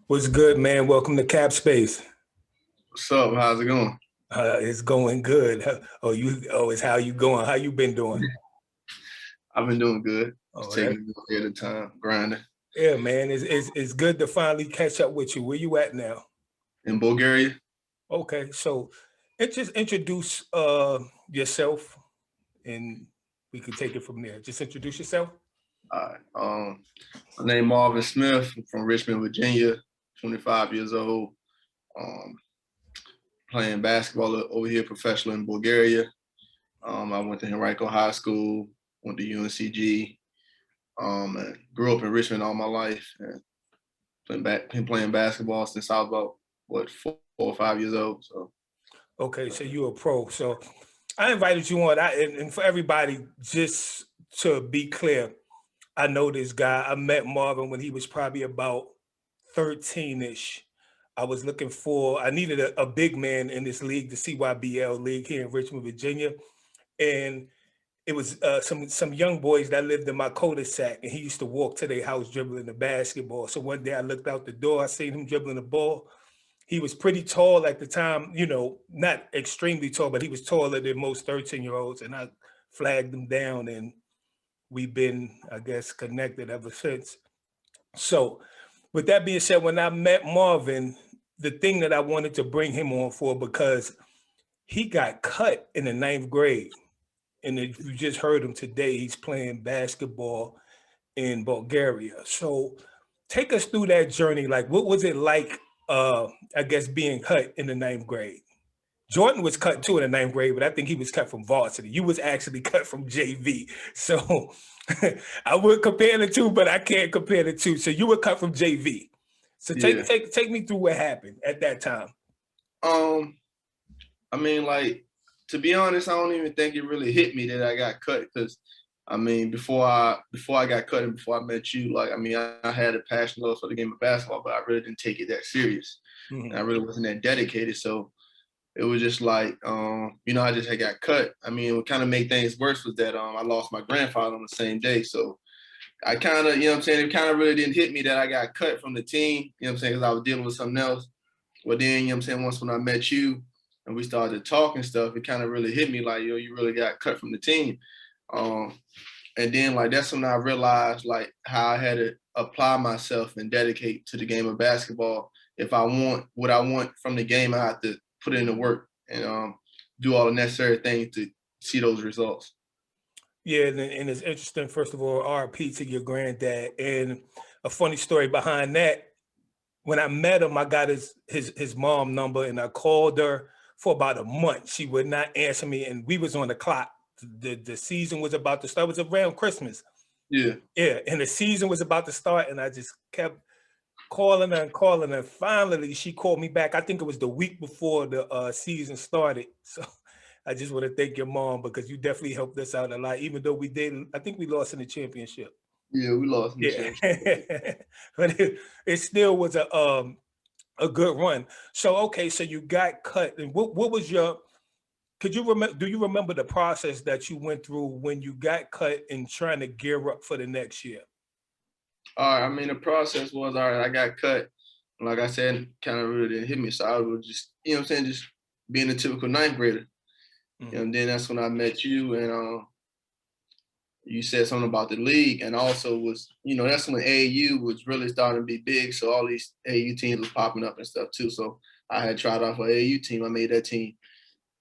What's good, man? Welcome to Cap Space. What's up? How's it going? It's going good. It's how you going? How you been doing? I've been doing good. Just Oh, taking that, it one day at a time, grinding. yeah, man. It's good to finally catch up with you. Where you at now? In Bulgaria, Okay, so just introduce yourself, and we can take it from there. Just introduce yourself. my name Marvin Smith. I'm from Richmond, Virginia. 25 years old. Um, Playing basketball over here professional in Bulgaria. I went to Henrico High School, went to UNCG, and grew up in Richmond all my life. And been playing basketball since I was about four or 5 years old. So Okay, so you're a pro. So I invited you on. And for everybody, just to be clear, I know this guy. I met Marvin when he was probably about 13-ish. I needed a big man in this league, the CYBL league here in Richmond, Virginia. And it was some young boys that lived in my cul-de-sac, and he used to walk to their house dribbling the basketball. So one day I looked out the door, I seen him dribbling the ball. He was pretty tall at the time, not extremely tall, but he was taller than most 13-year-olds. And I flagged him down, and we've been, I guess, connected ever since. So with that being said, when I met Marvin, the thing that I wanted to bring him on for, because he got cut in the ninth grade. And if you just heard him today, he's playing basketball in Bulgaria. So take us through that journey. Like, what was it like, I guess, being cut in the ninth grade? Jordan was cut too in the ninth grade, but I think he was cut from varsity. You was actually cut from JV. So I would compare the two, but I can't compare the two. So you were cut from JV. So yeah. take me through what happened at that time. I mean, like, to be honest, I don't even think it really hit me that I got cut because, I mean, before I got cut and before I met you, like, I mean, I had a passion love for the game of basketball, but I really didn't take it that serious. Mhm. And I really wasn't that dedicated. So it was just like, I just had got cut. I mean, what kind of made things worse was that I lost my grandfather on the same day. So I kind of, it kind of really didn't hit me that I got cut from the team, because I was dealing with something else. Well, then, once when I met you and we started talking stuff, it kind of really hit me like, you really got cut from the team. And then, like, that's when I realized, like, how I had to apply myself and dedicate to the game of basketball. If I want what I want from the game, I have to put in the work and do all the necessary things to see those results. Yeah, and it's interesting, first of all, RP to your granddad. And a funny story behind that, when I met him, I got his mom number, and I called her for about a month. She would not answer me, and we was on the clock. The season was about to start. It was around Christmas. Yeah. Yeah, and the season was about to start, and I just kept calling her and calling her. Finally, she called me back. I think it was the week before the season started. So I just want to thank your mom, because you definitely helped us out a lot, even though we did. I think we lost in the championship. Yeah, we lost in the Yeah, championship. but it still was a good run. So okay, so you got cut, and what was your? Could you remember? Do you remember the process that you went through when you got cut and trying to gear up for the next year? All right, I mean, the process was, all right, I got cut. Like I said, kind of really didn't hit me. So I was just, just being a typical ninth grader. Mm-hmm. And then that's when I met you, and you said something about the league, and also was, that's when AAU was really starting to be big. So all these AAU teams was popping up and stuff too. So I had tried out for AAU team. I made that team.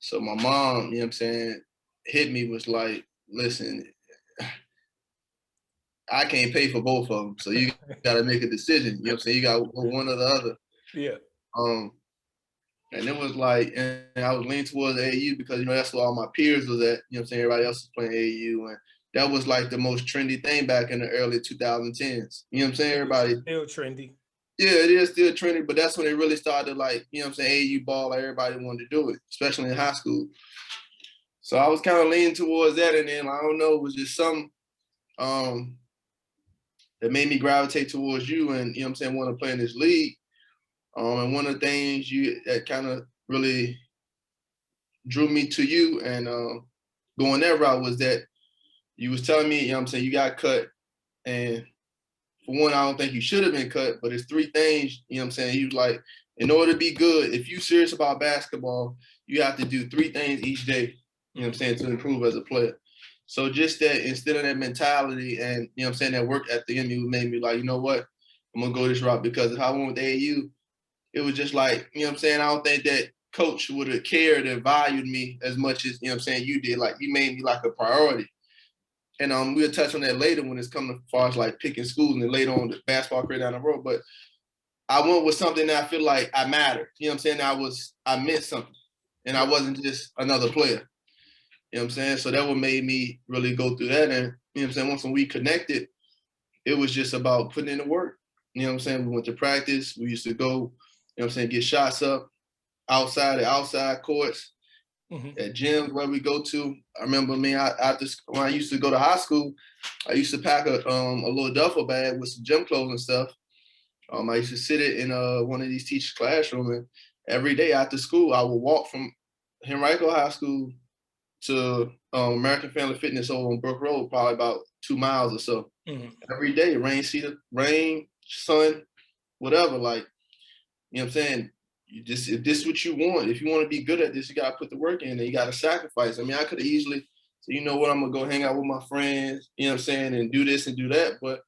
So my mom, hit me, was like, listen, I can't pay for both of them. So you got to make a decision. You got one or the other. Yeah. Um, and it was like, and I was leaning towards AAU because, that's where all my peers was at. Everybody else was playing AAU. And that was like the most trendy thing back in the early 2010s. Everybody. Still trendy. Yeah, it is still trendy, but that's when it really started, like, AAU ball, like everybody wanted to do it, especially in high school. So I was kind of leaning towards that. And then, I don't know, it was just something that made me gravitate towards you and, want to play in this league. And one of the things that kind of really drew me to you and going that route was that you was telling me, you got cut, and for one, I don't think you should have been cut, but it's 3 things, you know what I'm saying? He was like, in order to be good, if you're serious about basketball, you have to do 3 things each day, you know what I'm saying, to improve as a player. So just that, instead of that mentality and, you know what I'm saying, that work ethic in me made me like, you know what, I'm going to go this route, because if I went with AAU, it was just like, you know what I'm saying, I don't think that coach would have cared and valued me as much as, you know what I'm saying, you did. Like, you made me like a priority. And we'll touch on that later when it's coming as far as like picking schools and then later on the basketball career down the road. But I went with something that I feel like I mattered. You know what I'm saying? I meant something. And I wasn't just another player. You know what I'm saying? So that what made me really go through that. And, you know what I'm saying, once we connected, it was just about putting in the work. You know what I'm saying? We went to practice. We used to go, you know what I'm saying, get shots up outside courts, at gyms where we go to. I remember me, when I used to go to high school, I used to pack a little duffel bag with some gym clothes and stuff. I used to sit it in one of these teachers' classroom, and every day after school, I would walk from Henrico High School to American Family Fitness over on Brook Road, probably about 2 miles or so. Every day, rain, sun, whatever. Like, you know what I'm saying? If this is what you want, if you want to be good at this, you got to put the work in and you got to sacrifice. I mean, I could have easily said, you know what, I'm going to go hang out with my friends, you know what I'm saying, and do this and do that. But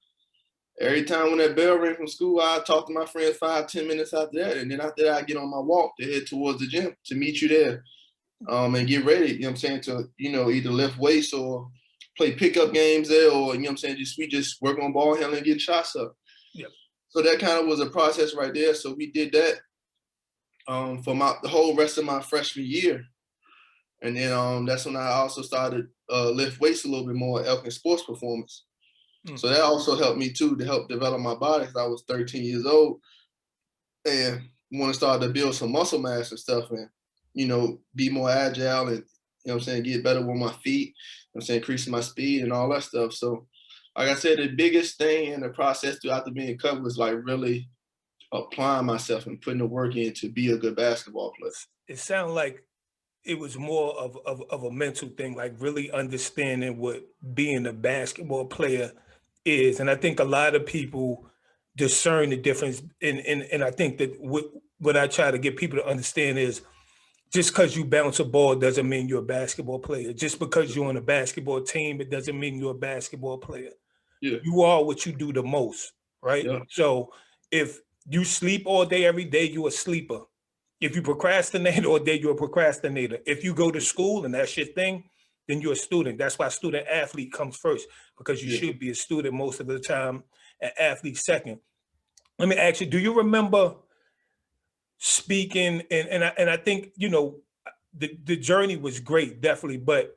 every time when that bell rang from school, I talk to my friends 5-10 minutes after that. And then after that, I get on my walk to head towards the gym to meet you there and get ready, you know what I'm saying, to, you know, either lift weights or play pickup games there, or, you know what I'm saying, we just work on ball handling and get shots up. Yep. So that kind of was a process right there. So we did that for the whole rest of my freshman year. And then that's when I also started lift weights a little bit more at Elkin Sports Performance. So that also helped me too, to help develop my body, because I was 13 years old and want to start to build some muscle mass and stuff, and, you know, be more agile and, you know what I'm saying, get better with my feet, you know what I'm saying, increasing my speed and all that stuff. So like I said, the biggest thing in the process throughout the being cut was like really applying myself and putting the work in to be a good basketball player. It sounded like it was more of a mental thing, like really understanding what being a basketball player is. And I think a lot of people discern the difference. And I think that what I try to get people to understand is, just because you bounce a ball doesn't mean you're a basketball player. Just because you're on a basketball team, it doesn't mean you're a basketball player. Yeah. You are what you do the most, right? Yeah. So if you sleep all day, every day, you're a sleeper. If you procrastinate all day, you're a procrastinator. If you go to school and that's your thing, then you're a student. That's why student athlete comes first, because you should be a student most of the time, and athlete second. Let me ask you, do you remember speaking, and I think, you know, the journey was great, definitely, but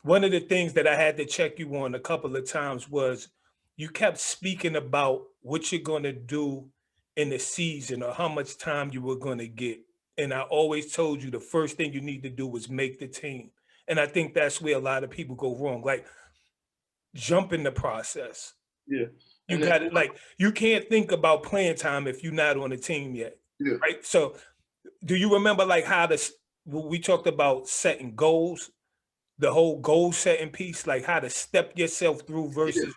one of the things that I had to check you on a couple of times was you kept speaking about what you're going to do in the season or how much time you were going to get. And I always told you the first thing you need to do was make the team. And I think that's where a lot of people go wrong. Like, jump in the process. Yeah. You got it. Like, you can't think about playing time if you're not on a team yet. Yeah. Right. So do you remember like how we talked about setting goals, the whole goal setting piece, like how to step yourself through versus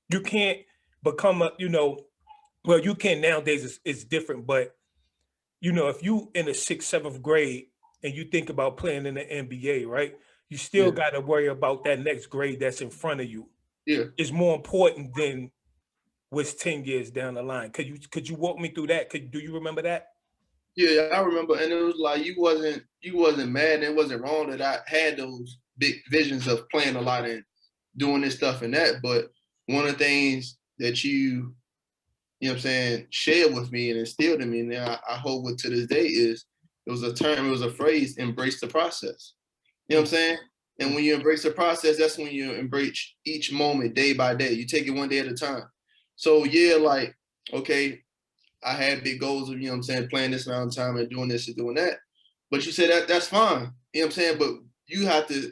you can't become a, you know, well, you can nowadays, it's different, but you know, if you in the 6th, 7th grade and you think about playing in the NBA, right? You still got to worry about that next grade that's in front of you. Yeah. It's more important than what's 10 years down the line. Could you walk me through that? Do you remember that? Yeah, I remember, and it was like you wasn't mad, and it wasn't wrong that I had those big visions of playing a lot and doing this stuff and that. But one of the things that you know what I'm saying, shared with me and instilled in me, and I hold with to this day, is it was a phrase, embrace the process. You know what I'm saying? And when you embrace the process, that's when you embrace each moment day by day. You take it one day at a time. So yeah, like, okay, I had big goals of, you know what I'm saying, playing this amount of time and doing this and doing that. But you said that's fine. You know what I'm saying? But you have to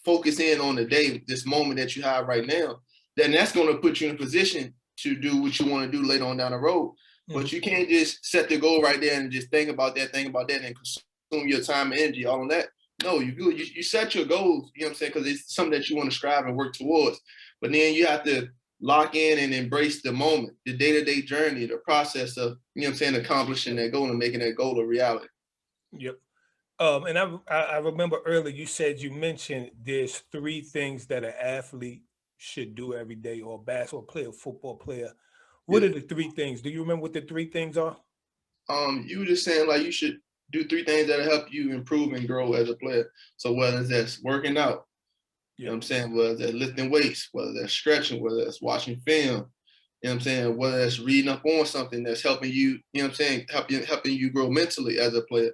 focus in on the day, this moment that you have right now. Then that's going to put you in a position to do what you want to do later on down the road. But you can't just set the goal right there and just think about that, and consume your time and energy all on that. No, you set your goals, you know what I'm saying, because it's something that you want to strive and work towards. But then you have to lock in and embrace the moment, the day-to-day journey, the process of, accomplishing that goal and making that goal a reality. Yep. And I remember earlier you said you mentioned there's three things that an athlete should do every day, or a basketball player, football player. What Yeah. are the three things? Do you remember what the three things are? You were just saying like you should do three things that'll help you improve and grow as a player. So whether that's working out, Yeah. whether that's lifting weights, whether that's stretching, whether that's watching film, whether that's reading up on something that's helping you, helping you grow mentally as a player.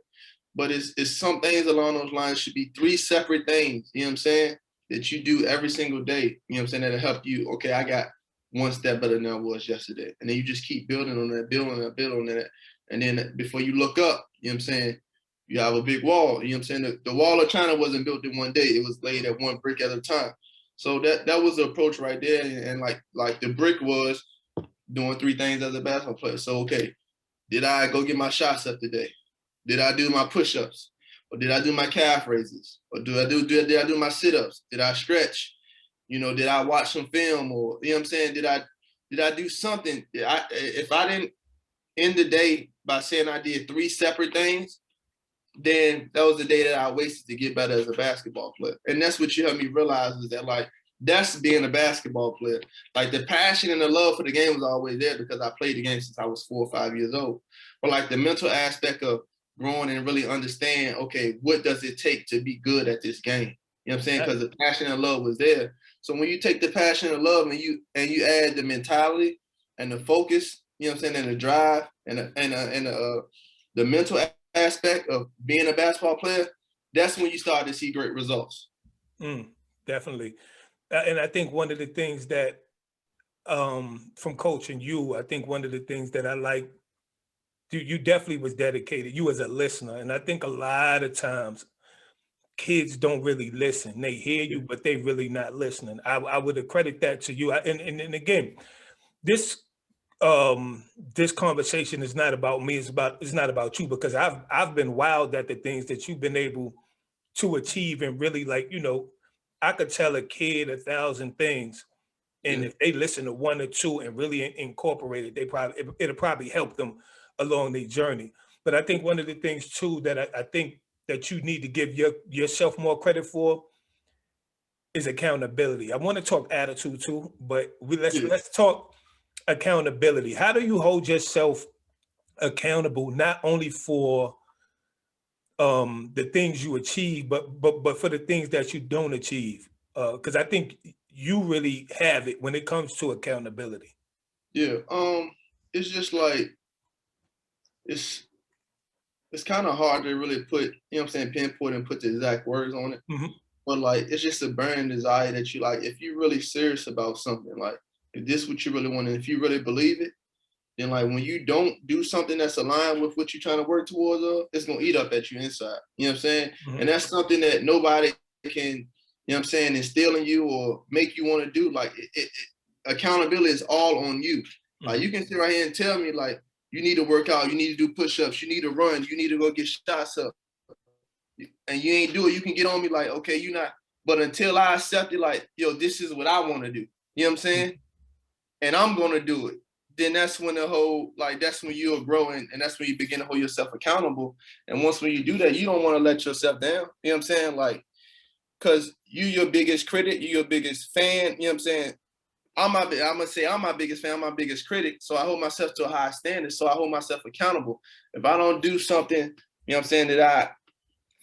But it's some things along those lines should be three separate things, that you do every single day, that'll help you. Okay, I got one step better than I was yesterday. And then you just keep building on that, building on that, building on that. And then before you look up, you have a big wall. The wall of China wasn't built in one day. It was laid at one brick at a time. So that was the approach right there. And like the brick was doing three things as a basketball player. So okay, did I go get my shots up today? Did I do my push-ups? Or did I do my calf raises? Or did I do my sit-ups? Did I stretch? Did I watch some film? Or did I do something? If I didn't end the day by saying I did three separate things, then that was the day that I wasted to get better as a basketball player. And that's what you helped me realize, is that like that's being a basketball player. Like the passion and the love for the game was always there because I played the game since I was 4 or 5 years old. But like the mental aspect of growing and really understand, okay, what does it take to be good at this game? You know what I'm saying? Because the passion and love was there. So when you take the passion and love and you add the mentality and the focus, and the drive and the mental aspect of being a basketball player, that's when you start to see great results. Definitely. And I think one of the things that from coaching you, I think one of the things that I like, you definitely was dedicated. You as a listener. And I think a lot of times kids don't really listen. They hear you, but they really not listening. I would accredit that to you. And again, this this conversation is not about me. It's not about you, because I've been wild at the things that you've been able to achieve, and really, like, I could tell a kid 1,000 things, and Yeah. if they listen to one or two and really incorporate it, it'll probably help them along their journey. But I think one of the things too that I think that you need to give yourself more credit for is accountability. I want to talk attitude too, but Yeah. let's talk accountability. How do you hold yourself accountable, not only for the things you achieve, but for the things that you don't achieve? Because I think you really have it when it comes to accountability. Yeah. It's just like it's it's kind of hard to really put, pinpoint and put the exact words on it. Mhm. But like it's just a burning desire that you like, if you're really serious about something, like if this is what you really want, and if you really believe it, then like when you don't do something that's aligned with what you're trying to work towards, it's gonna eat up at you inside. You know what I'm saying? Mhm. And that's something that nobody can, instill in you or make you want to do. Like accountability is all on you. Like Mhm. you can sit right here and tell me like you need to work out, you need to do push-ups, you need to run, you need to go get shots up, and you ain't do it. You can get on me like, okay, you're not. But until I accept it, like, yo, this is what I want to do. You know what I'm saying? And I'm gonna do it. Then that's when that's when you'll grow, and that's when you begin to hold yourself accountable. And once when you do that, you don't want to let yourself down. You know what I'm saying? Like, cause you your biggest critic, you your biggest fan. You know what I'm saying? I'm gonna say I'm my biggest fan, I'm my biggest critic. So I hold myself to a high standard. So I hold myself accountable. If I don't do something, that I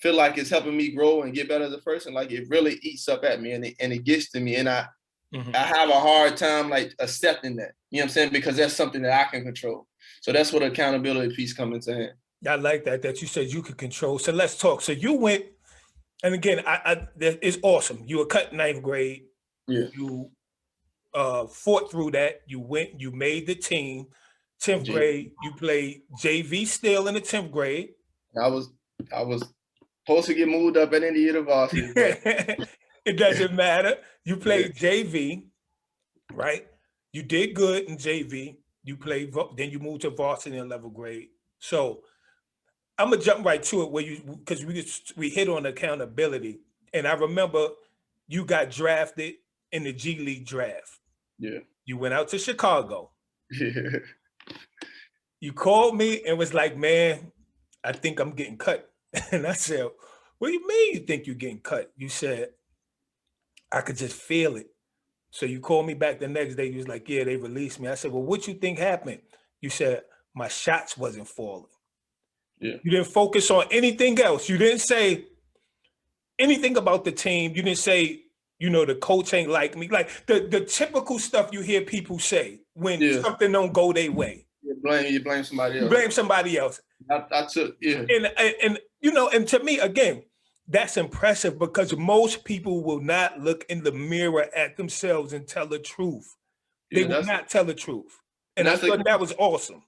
feel like it's helping me grow and get better as a person, like it really eats up at me, and it gets to me, and I Mhm. have a hard time like accepting that. You know what I'm saying? Because that's something that I can control. So that's what accountability piece comes into hand. I like that you said you could control. So let's talk. So you went, and again, it's awesome. You were cut ninth grade. Yeah. You fought through that. You went. You made the team. 10th J- grade, you played JV still in the 10th grade. I was I was supposed to get moved up at the end of the year to varsity, but It doesn't matter. You yeah, played JV, right? You did good in JV. You played, then you moved to varsity in 11th grade. So I'm gonna jump right to it where because we hit on accountability, and I remember you got drafted in the G League draft. yeah, You went out to Chicago. Yeah. You called me and was like, man, I think I'm getting cut. And I said, what do you mean you think you're getting cut? You said, I could just feel it. So you called me back the next day. You was like, yeah, they released me. I said, well, what you think happened? You said, my shots wasn't falling. Yeah. You didn't focus on anything else. You didn't say anything about the team. You didn't say, the coach ain't like me. Like the typical stuff you hear people say when Yeah. something don't go their way. You blame somebody else. You blame somebody else. I took, yeah. And to me, again, that's impressive because most people will not look in the mirror at themselves and tell the truth. They will not tell the truth. And I thought that was awesome.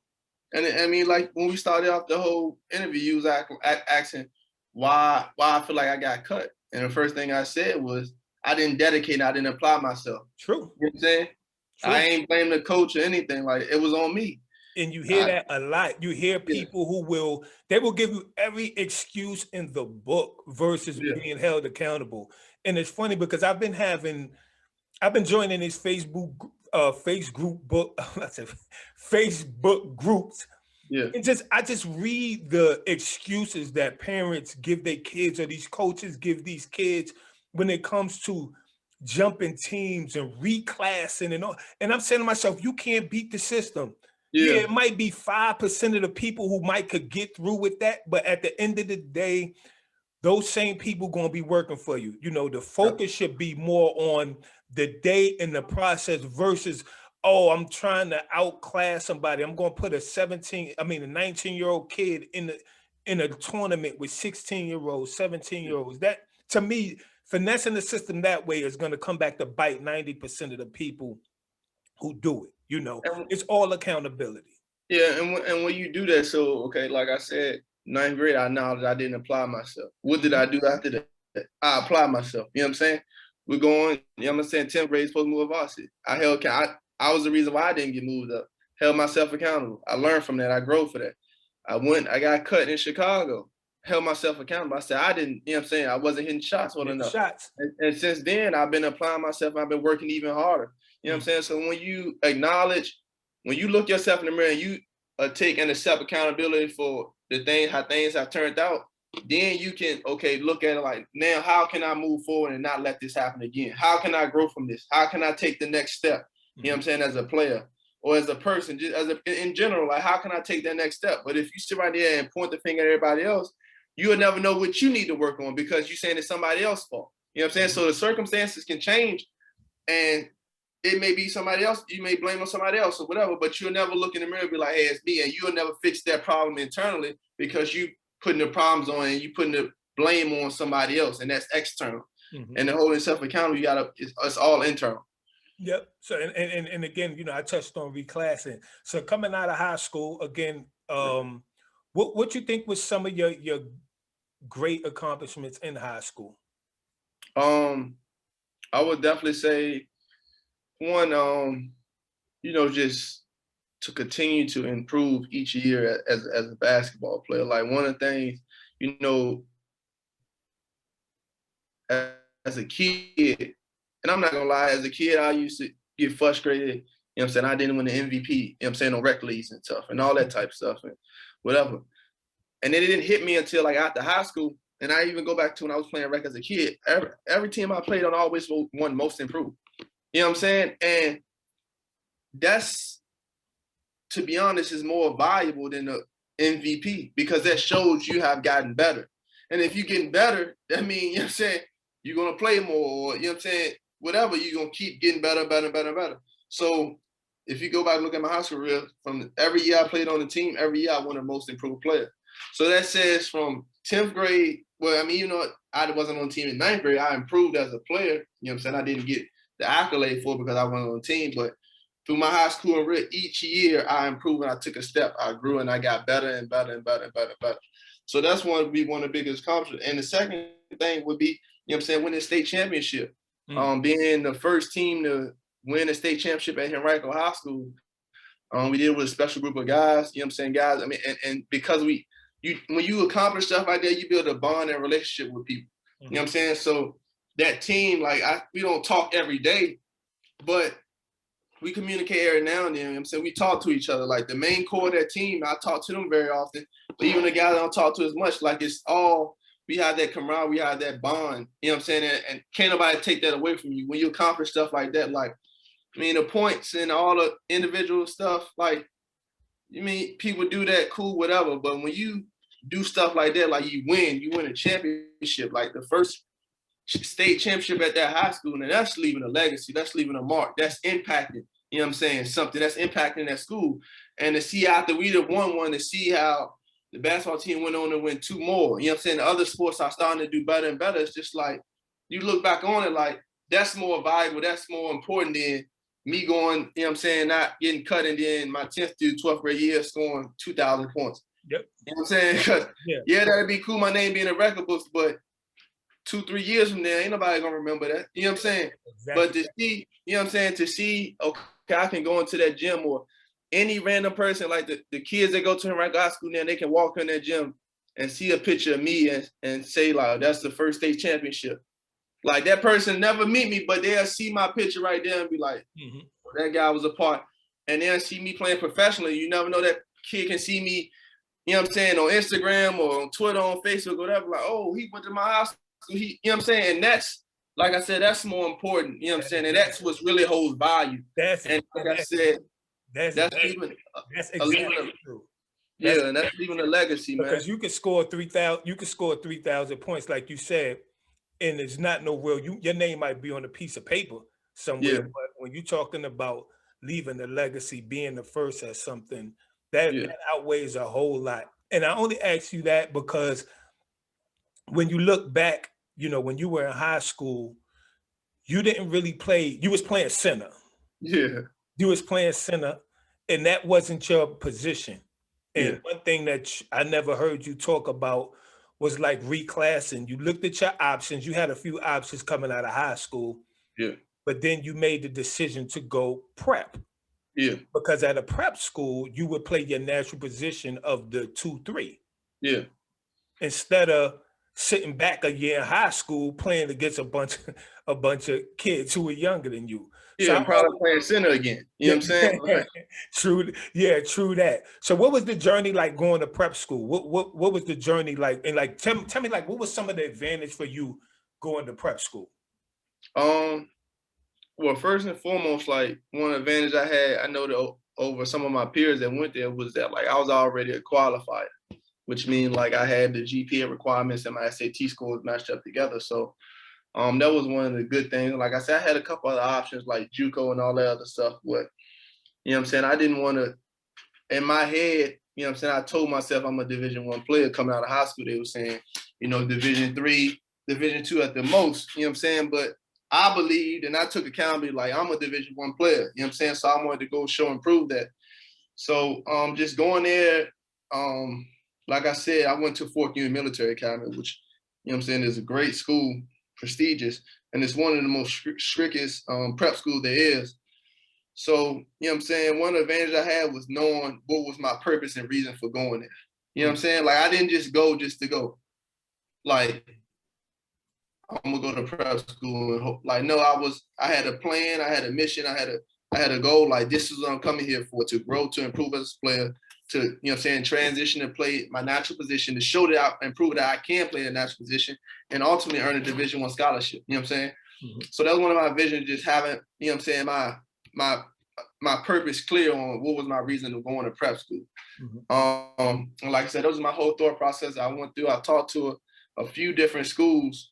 And I mean, like when we started off the whole interview, you was asking why I feel like I got cut. And the first thing I said was I didn't dedicate, I didn't apply myself. True. You know what I'm saying? True. I ain't blame the coach or anything. Like it was on me. And you hear that a lot. You hear people who will give you every excuse in the book versus being held accountable. And it's funny because I've been joining these Facebook groups. Yeah. And I just read the excuses that parents give their kids or these coaches give these kids when it comes to jumping teams and reclassing and all. And I'm saying to myself, you can't beat the system. Yeah, it might be 5% of the people who could get through with that, but at the end of the day, those same people going to be working for you. The focus should be more on the day and the process versus, oh, I'm trying to outclass somebody. I'm going to put a 19-year-old kid in a tournament with 16-year-olds, 17-year-olds. That, to me, finessing the system that way is going to come back to bite 90% of the people who do it. It's all accountability. Yeah, and when you do that, so okay, like I said, 9th grade, I acknowledged I didn't apply myself. What did I do after that? I applied myself. You know what I'm saying? We're going, you know what I'm saying, 10th grade supposed to move to varsity. I was the reason why I didn't get moved up. Held myself accountable. I learned from that. I grew for that. I got cut in Chicago. Held myself accountable. I said I didn't, you know what I'm saying, I wasn't hitting shots well enough. And since then, I've been applying myself. I've been working even harder. You know what I'm saying? So when you acknowledge, when you look yourself in the mirror and you take and accept accountability for how things have turned out, then you can, look at it like, now how can I move forward and not let this happen again? How can I grow from this? How can I take the next step? You know what I'm saying? As a player or as a person, just in general, like how can I take that next step? But if you sit right there and point the finger at everybody else, you'll never know what you need to work on because you're saying it's somebody else's fault. You know what I'm saying? So the circumstances can change and it may be somebody else, you may blame on somebody else or whatever, but you'll never look in the mirror and be like, hey, it's me. And you'll never fix that problem internally because you putting the problems on and you putting the blame on somebody else, and that's external. And the holding self accountable, it's all internal. Yep. So and again, I touched on reclassing. So coming out of high school, again, what you think was some of your great accomplishments in high school? I would definitely say one, just to continue to improve each year as a basketball player. Like one of the things, as a kid, and I'm not gonna lie, as a kid, I used to get frustrated. You know what I'm saying? I didn't win the MVP, you know what I'm saying, on rec leagues and stuff and all that type of stuff and whatever. And then it didn't hit me until like after high school. And I even go back to when I was playing rec as a kid. Every team I played on always won most improved. You know what I'm saying? And that's, to be honest, is more valuable than the MVP because that shows you have gotten better. And if you're getting better, that means, you know what I'm saying, you're going to play more, or, you know what I'm saying, whatever, you're going to keep getting better. So if you go back and look at my high school career, from every year I played on the team, every year I won the most improved player. So that says from 10th grade, even though I wasn't on the team in 9th grade, I improved as a player. You know what I'm saying? I didn't get the accolade for it because I wasn't on the team, but through my high school career, each year I improved and I took a step. I grew and I got better and better. So that's one of the biggest accomplishments. And the second thing would be, you know what I'm saying, winning the state championship. Being the first team to win a state championship at Henrico High School. We did it with a special group of guys, you know what I'm saying, guys. I mean, and because when you accomplish stuff like that, you build a bond and relationship with people. You know what I'm saying? So that team, like we don't talk every day, but we communicate every now and then. You know what I'm saying? We talk to each other. Like the main core of that team, I talk to them very often. But even the guys I don't talk to as much, like it's all, we have that camaraderie, we have that bond. You know what I'm saying? And can't nobody take that away from you. When you accomplish stuff like that, like, I mean, the points and all the individual stuff, like, you mean, people do that, cool, whatever. But when you do stuff like that, like you win a championship, like the first state championship at that high school, and that's leaving a legacy, that's leaving a mark, that's impacting, you know what I'm saying, something that's impacting that school. And to see after we'd have won one, to see how the basketball team went on to win 2 more, you know what I'm saying, the other sports are starting to do better and better. It's just like, you look back on it like, that's more valuable, that's more important than me going, you know what I'm saying, not getting cut and then my 10th through 12th grade year scoring 2,000 points. Yep. You know what I'm saying? Because, yeah, that'd be cool, my name being in record books, but 2-3 years from now, ain't nobody gonna remember that. You know what I'm saying? Exactly. But to see, you know what I'm saying, to see, okay, I can go into that gym, or any random person, like the kids that go to High school now, they can walk in that gym and see a picture of me and say, like, that's the first state championship. Like, that person never meet me, but they'll see my picture right there and be like, that guy was a part. And they'll see me playing professionally. You never know, that kid can see me, you know what I'm saying, on Instagram or on Twitter, on Facebook, whatever, like, oh, he went to my house. You know what I'm saying? And that's, like I said, that's more important. You know what I'm saying? And that's what really holds value. And like I said, that's exactly true. Yeah, and that's leaving a legacy, man. Because you could score 3,000, you could score 3,000 points, like you said, and it's not no real. Your name might be on a piece of paper somewhere, but when you're talking about leaving a legacy, being the first at something, that outweighs a whole lot. And I only ask you that because when you look back, you know, when you were in high school, you didn't really play, you was playing center. Yeah. You was playing center, and that wasn't your position. And one thing that I never heard you talk about was like reclassing. You looked at your options. You had a few options coming out of high school. Yeah. But then you made the decision to go prep. Yeah. Because at a prep school, you would play your natural position of the 2-3. Yeah. Instead of sitting back a year in high school playing against a bunch of kids who were younger than you. Yeah, so I'm probably playing center again. You know what I'm saying? True. Yeah, true that. So what was the journey like going to prep school? What was the journey like? And like tell me like what was some of the advantage for you going to prep school? Well, first and foremost, like one advantage I had, I know that over some of my peers that went there, was that like I was already a qualifier, which means like I had the GPA requirements and my SAT scores matched up together. So that was one of the good things. Like I said, I had a couple other options like JUCO and all that other stuff, but you know what I'm saying, I didn't want to, in my head, you know what I'm saying, I told myself I'm a Division I player coming out of high school. They were saying, you know, Division III, Division II at the most, you know what I'm saying? But I believed and I took accountability, like I'm a Division I player, you know what I'm saying? So I wanted to go show and prove that. So just going there, like I said, I went to Fort Union Military Academy, which, you know what I'm saying, is a great school, prestigious, and it's one of the most strictest prep schools there is. So, you know what I'm saying, one advantage I had was knowing what was my purpose and reason for going there. You know what I'm saying? Like I didn't just go just to go. Like, I'm gonna go to prep school and hope, like, no, I had a plan, I had a mission, I had a goal, like this is what I'm coming here for, to grow, to improve as a player, to, you know what I'm saying, transition and play my natural position, to show that I and prove that I can play a natural position and ultimately earn a Division I scholarship. You know what I'm saying? So that was one of my visions, just having, you know what I'm saying, my purpose clear on what was my reason of going to prep school. And like I said, that was my whole thought process I went through. I talked to a few different schools.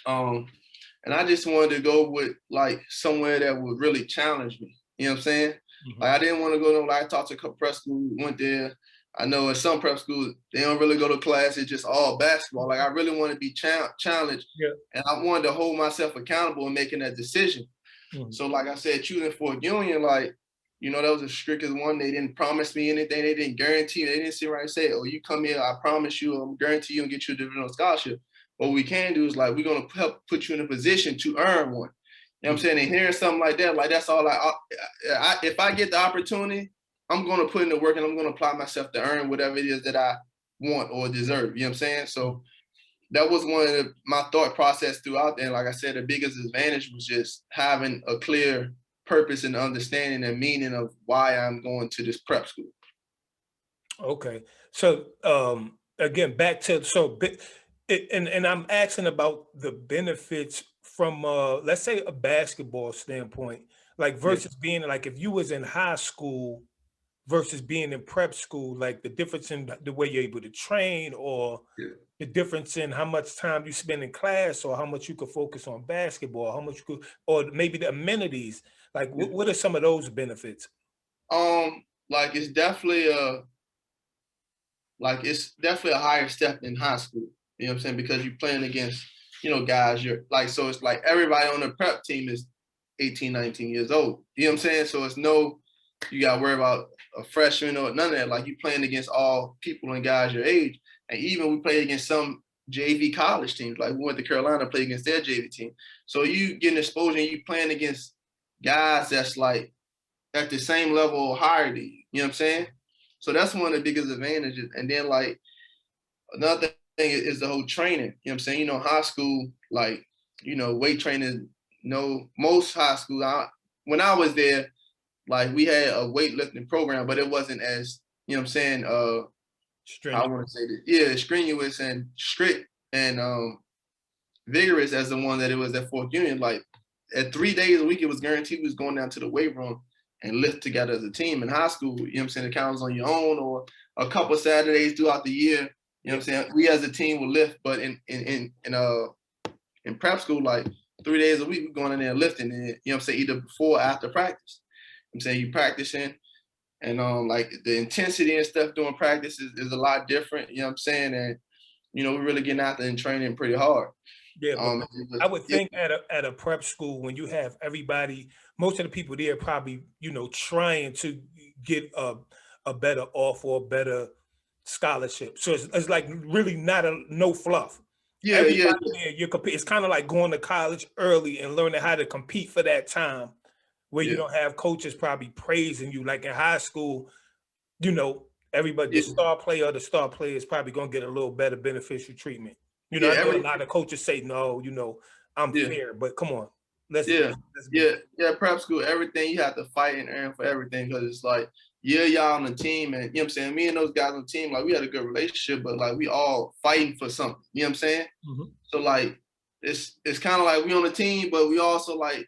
And I just wanted to go with like somewhere that would really challenge me. You know what I'm saying? Like I didn't want to go to, like I talked to a couple prep schools, went there. I know in some prep schools, they don't really go to class. It's just all basketball. Like I really want to be challenged. And I wanted to hold myself accountable in making that decision. So like I said, choosing Fort Union, like, you know, that was the strictest one. They didn't promise me anything. They didn't guarantee. They didn't sit right and say, oh, you come here, I promise you, I'm guarantee you and get you a divisional scholarship. What we can do is like, we're going to help put you in a position to earn one. You know what I'm saying? And hearing something like that, like that's all if I get the opportunity, I'm going to put in the work and I'm going to apply myself to earn whatever it is that I want or deserve. You know what I'm saying? So that was one of my thought process throughout there. And like I said, the biggest advantage was just having a clear purpose and understanding and meaning of why I'm going to this prep school. Okay. So again, back to and I'm asking about the benefits from let's say a basketball standpoint, like Yeah, versus being like if you was in high school versus being in prep school, like the difference in the way you're able to train or yeah. the difference in how much time you spend in class or how much you could focus on basketball, how much you could, or maybe the amenities. Like Yeah. what are some of those benefits? Like it's definitely a higher step in high school. You know what I'm saying? Because you're playing against, guys, you're like, so it's like everybody on the prep team is 18, 19 years old. You know what I'm saying? So it's no, you got to worry about a freshman or none of that. Like, you playing against all people and guys your age. And even we played against some JV college teams. Like, we went to Carolina, played against their JV team. So you getting exposure and you playing against guys that's like at the same level or higher than you. You know what I'm saying? So that's one of the biggest advantages. And then, like, another thing is the whole training. You know what I'm saying? High school, like, weight training, most high school, when I was there, like, we had a weightlifting program, but it wasn't as, you know what I'm saying, how I want to Strenuous. say this. Yeah, strenuous and strict and vigorous as the one that it was at Fort Union. Like, at 3 days a week, it was guaranteed we was going down to the weight room and lift together as a team. In high school, you know what I'm saying, it counts on your own or a couple Saturdays throughout the year. You know what I'm saying? We as a team will lift, but in prep school, like 3 days a week, we're going in there lifting, and you know what I'm saying, either before or after practice. I'm saying you practicing, and like the intensity and stuff during practice is a lot different. You know what I'm saying? And we're really getting out there and training pretty hard. Yeah, but I would Yeah, think at a prep school when you have everybody, most of the people there probably trying to get a better offer or better scholarship. So it's like really not a no fluff. yeah, yeah, Everybody there, you compete. It's kind of like going to college early and learning how to compete for that time, where you yeah, don't have coaches probably praising you like in high school. you know, Everybody, the yeah, star player or the star player is probably going to get a little better beneficial treatment. yeah, I know a lot of coaches say, no, I'm yeah. fair, but come on, let's Yeah, let's be. yeah. Prep school, everything you have to fight and earn for everything, because it's like, yeah, y'all on the team, and you know what I'm saying. Me and those guys on the team, like, we had a good relationship, but like, we all fighting for something. You know what I'm saying? Mhm. So like, it's kind of like we on the team, but we also, like,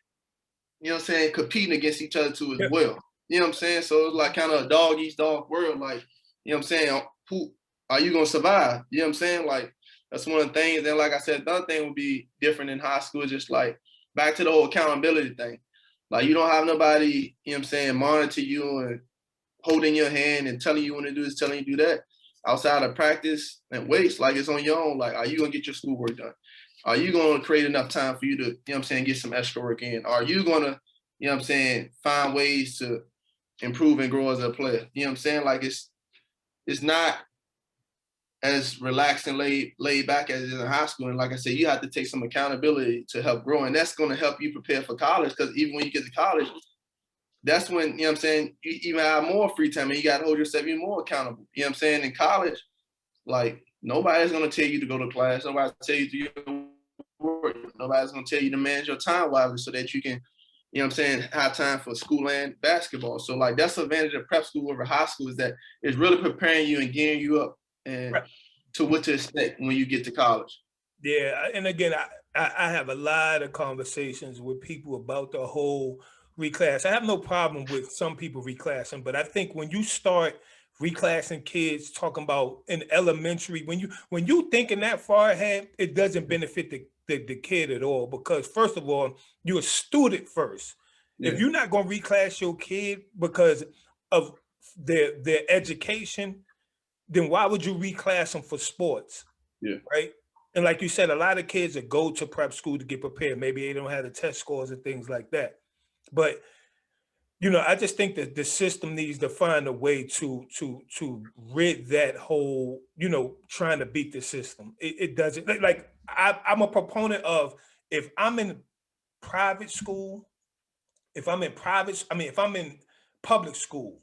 you know what I'm saying, competing against each other too as Yeah, well. You know what I'm saying? So it's like kind of a dog eats dog world. Like, you know what I'm saying? Who are you gonna survive? You know what I'm saying? Like, that's one of the things. And like I said, the other thing would be different in high school, just like back to the whole accountability thing. Like, you don't have nobody, you know what I'm saying, monitor you and holding your hand and telling you when to do this, telling you to do that. Outside of practice and weights, like, it's on your own. Like, are you gonna get your schoolwork done? Are you gonna create enough time for you to, you know what I'm saying, get some extra work in? Are you gonna, you know what I'm saying, find ways to improve and grow as a player? You know what I'm saying? Like, it's not as relaxed and laid back as it is in high school. And like I said, you have to take some accountability to help grow. And that's gonna help you prepare for college, because even when you get to college, that's when, you know what I'm saying, you even have more free time and you gotta hold yourself even more accountable. You know what I'm saying? In college, like, nobody's gonna tell you to go to class, nobody's tell you to do your work, nobody's gonna tell you to manage your time wisely so that you can, you know what I'm saying, have time for school and basketball. So like, that's the advantage of prep school over high school, is that it's really preparing you and gearing you up and right. to what to expect when you get to college. Yeah, and again, I have a lot of conversations with people about the whole reclass. I have no problem with some people reclassing, but I think when you start reclassing kids, talking about in elementary, when you thinking that far ahead, it doesn't benefit the kid at all. Because first of all, you're a student first. If Yeah, you're not going to reclass your kid because of their education, then why would you reclass them for sports? yeah, Right? And like you said, a lot of kids that go to prep school to get prepared, maybe they don't have the test scores and things like that. But I just think that the system needs to find a way to rid that whole, trying to beat the system. It doesn't like I'm a proponent of if I'm in private school, if I'm in public school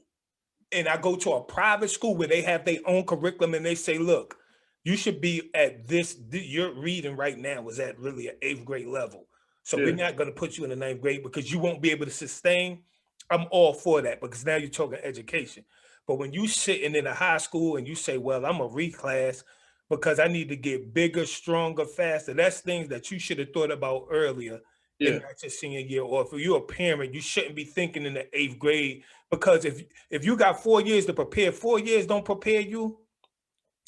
and I go to a private school where they have their own curriculum and they say, look, you should be at this, your reading right now is at really an eighth grade level. So we're Yeah. not going to put you in the ninth grade because you won't be able to sustain. I'm all for that because now you're talking education. But when you sitting in a high school and you say, well, I'm a reclass because I need to get bigger, stronger, faster, that's things that you should have thought about earlier and Yeah. not your senior year. Or if you're a parent, you shouldn't be thinking in the eighth grade because if you got 4 years to prepare, 4 years don't prepare you.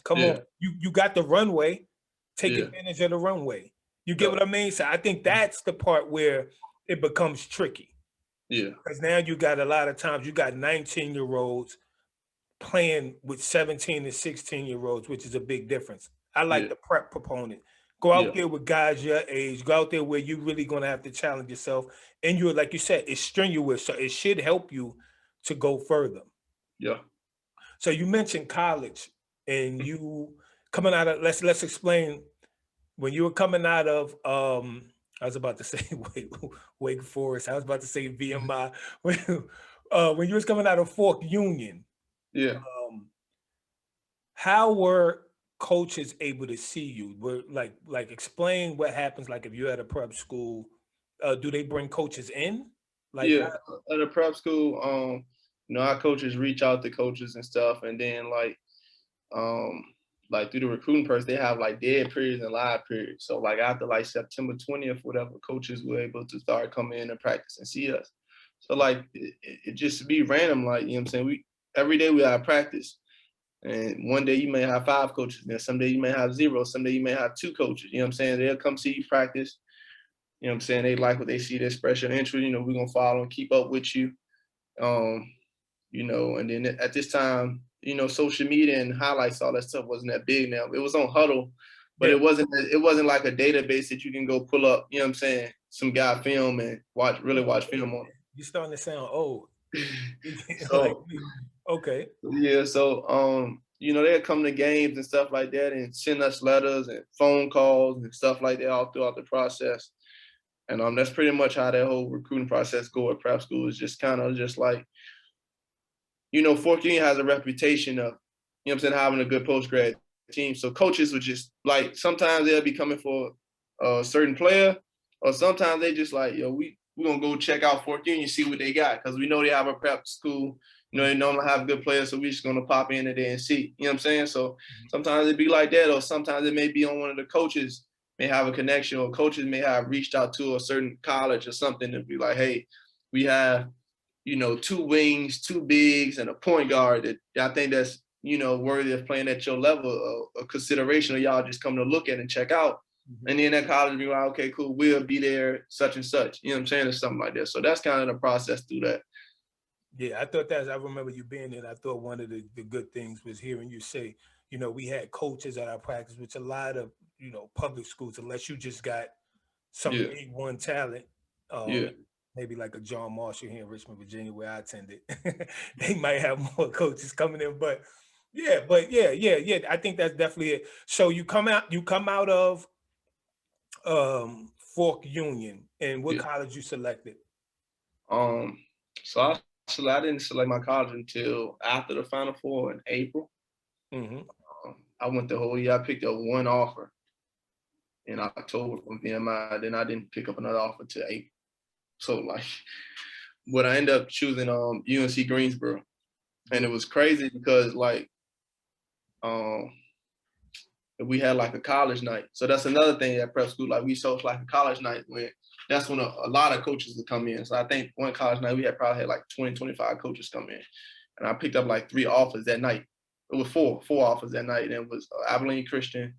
Come on, Yeah. you got the runway. Take Yeah. advantage of the runway. You get Yeah. what I mean? So I think that's the part where it becomes tricky Yeah. because now you got a lot of times you got 19-year-olds playing with 17 and 16-year-olds, which is a big difference. I like Yeah. the prep proponent. Go Yeah. out there with guys your age. Go out there where you're really going to have to challenge yourself. And you're, like you said, it's strenuous. So it should help you to go further. Yeah. So you mentioned college and you coming out of, let's explain when you were coming out of, I was about to say Wake Forest. I was about to say VMI. When you was coming out of Fork Union, Yeah. um, how were coaches able to see you? Were like explain what happens like if you're at a prep school, do they bring coaches in? Like Yeah. how At a prep school, our coaches reach out to coaches and stuff, and then um, like through the recruiting process, they have like dead periods and live periods. So like after like September 20th, whatever, coaches were able to start coming in and practice and see us. So like it just be random, like you know what I'm saying. We every day we have practice. And one day you may have 5 coaches, and some day you may have 0, some day you may have 2 coaches. You know what I'm saying? They'll come see you practice. You know what I'm saying? They like what they see, they express your interest, we're gonna follow and keep up with you. Um, and then at this time, social media and highlights, all that stuff wasn't that big now. It was on Huddle, but yeah, it wasn't like a database that you can go pull up, you know what I'm saying, some guy film and yeah, watch yeah. film on. You're starting to sound old. Like So me. Okay. yeah, so they'll come to games and stuff like that and send us letters and phone calls and stuff like that all throughout the process. And that's pretty much how that whole recruiting process go at prep school. Is just kind of just like, Fork Union has a reputation of, I'm saying, having a good post grad team. So coaches would just like sometimes they'll be coming for a certain player, or sometimes they just like, we're gonna go check out Fork Union, see what they got, because we know they have a prep school. They normally have good players, so we're just gonna pop in there and see. You know what I'm saying? So sometimes it be like that, or sometimes it may be on one of the coaches may have a connection, or coaches may have reached out to a certain college or something and be like, hey, we have 2 wings, 2 bigs, and a point guard that I think that's, worthy of playing at your level, a consideration of y'all just come to look at and check out. Mhm. And then that college be like, okay, cool, we'll be there, such and such. You know what I'm saying? Or something like that. So that's kind of the process through that. Yeah, I remember you being there. I thought one of the good things was hearing you say, we had coaches at our practice, which a lot of, public schools, unless you just got some Yeah. A1 talent, Yeah. maybe like a John Marshall here in Richmond, Virginia, where I attended, they might have more coaches coming in. But yeah. I think that's definitely it. So you come out of Fork Union, and what Yeah. college you selected? Um, so I didn't select my college until after the Final Four in April. Hmm. I went the whole year. I picked up one offer in October from VMI. Then I didn't pick up another offer till April. So like, but I ended up choosing UNC Greensboro, and it was crazy because like um we had like a college night. So that's another thing at prep school. Like we host like a college night where that's when a lot of coaches would come in. So I think one college night we had probably had like 20, 25 coaches come in, and I picked up like 3 offers that night. It was four offers that night, and it was Abilene Christian,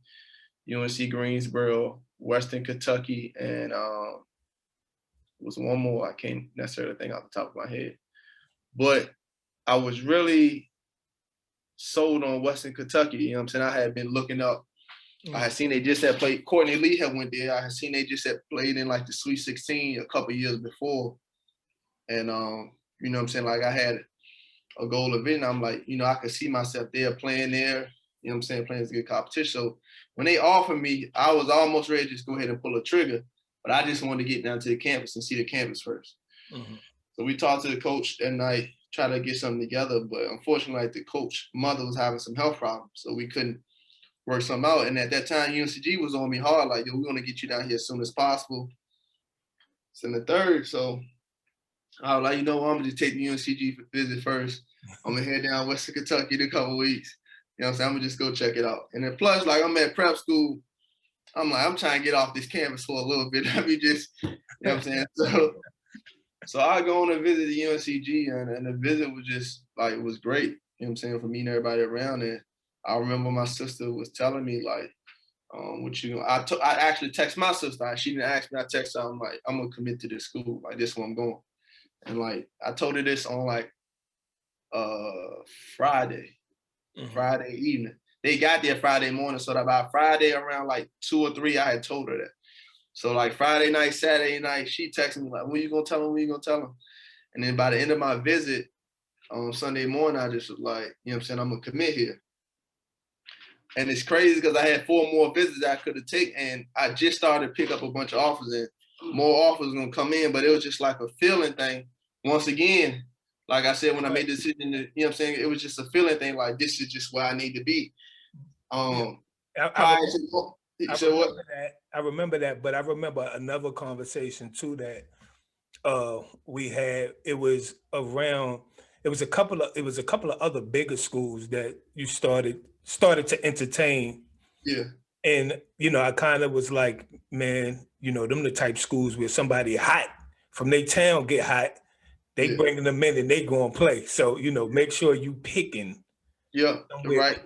UNC Greensboro, Western Kentucky, and was one more I can't necessarily think off the top of my head. But I was really sold on Western Kentucky. You know what I'm saying? I had been looking up. I had seen they just had played. Courtney Lee had went there. I had seen they just had played in like the Sweet 16 a couple years before. And you know what I'm saying? Like I had a goal of it, and I'm like, I could see myself there playing there. You know what I'm saying? Playing as a good competition. So when they offered me, I was almost ready to just go ahead and pull a trigger. But I just wanted to get down to the campus and see the campus first. Hmm. So we talked to the coach that night, try to get something together. But unfortunately, like the coach mother was having some health problems, so we couldn't work something out. And at that time, UNCG was on me hard, like, yo, we want to get you down here as soon as possible. It's in the third. So I was like, you know what, I'm gonna just take the UNCG visit first. I'm gonna head down Western Kentucky in a couple weeks. You know what I'm saying? I'm gonna just go check it out. And then plus, like I'm at prep school, I'm like, I'm trying to get off this campus for a little bit. Let me just, you know what I'm saying? So I go on a visit to UNCG and the visit was just like, it was great. You know what I'm saying? For meeting everybody around. And I remember my sister was telling me like, I actually text my sister. She didn't ask me. I text her. I'm like, I'm gonna commit to this school. Like this is where I'm going. And like I told her this on like Friday evening. They got there Friday morning, so that by Friday around like 2 or 3, I had told her that. So like Friday night, Saturday night, she texted me like, "When you gonna tell him? When you gonna tell him?" And then by the end of my visit on Sunday morning, I just was like, you know what I'm saying, I'm gonna commit here. And it's crazy because I had 4 more visits I could have taken, and I just started to pick up a bunch of offers, and more offers gonna come in, but it was just like a feeling thing. Once again, like I said, when I made the decision, you know what I'm saying, it was just a feeling thing. Like this is just where I need to be. I remember that, but I remember another conversation too that we had. It was a couple of other bigger schools that you started to entertain. Yeah. And I kind of was like, man, them the type schools where somebody hot from their town get hot, they bringing them in and they go and play. So make sure you picking. Yeah, right.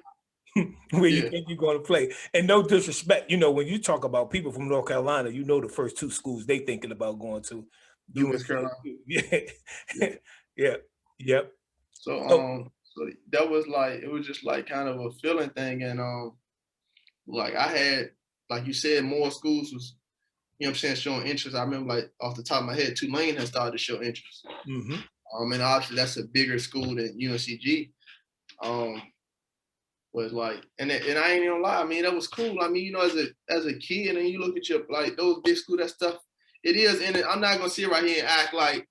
Where you think you're going to play. And no disrespect, when you talk about people from North Carolina, the first 2 schools they thinking about going to. North Carolina. Yeah. Yep. So that was like, it was just like kind of a feeling thing. And like I had, like you said, more schools was, you know what I'm saying, showing interest. I remember like off the top of my head, Tulane has started to show interest. And obviously that's a bigger school than UNCG. Was like, and I ain't gonna lie, I mean, that was cool. I mean, as a kid, and you look at your like those big school, that stuff, it is. And I'm not gonna sit right here and act like,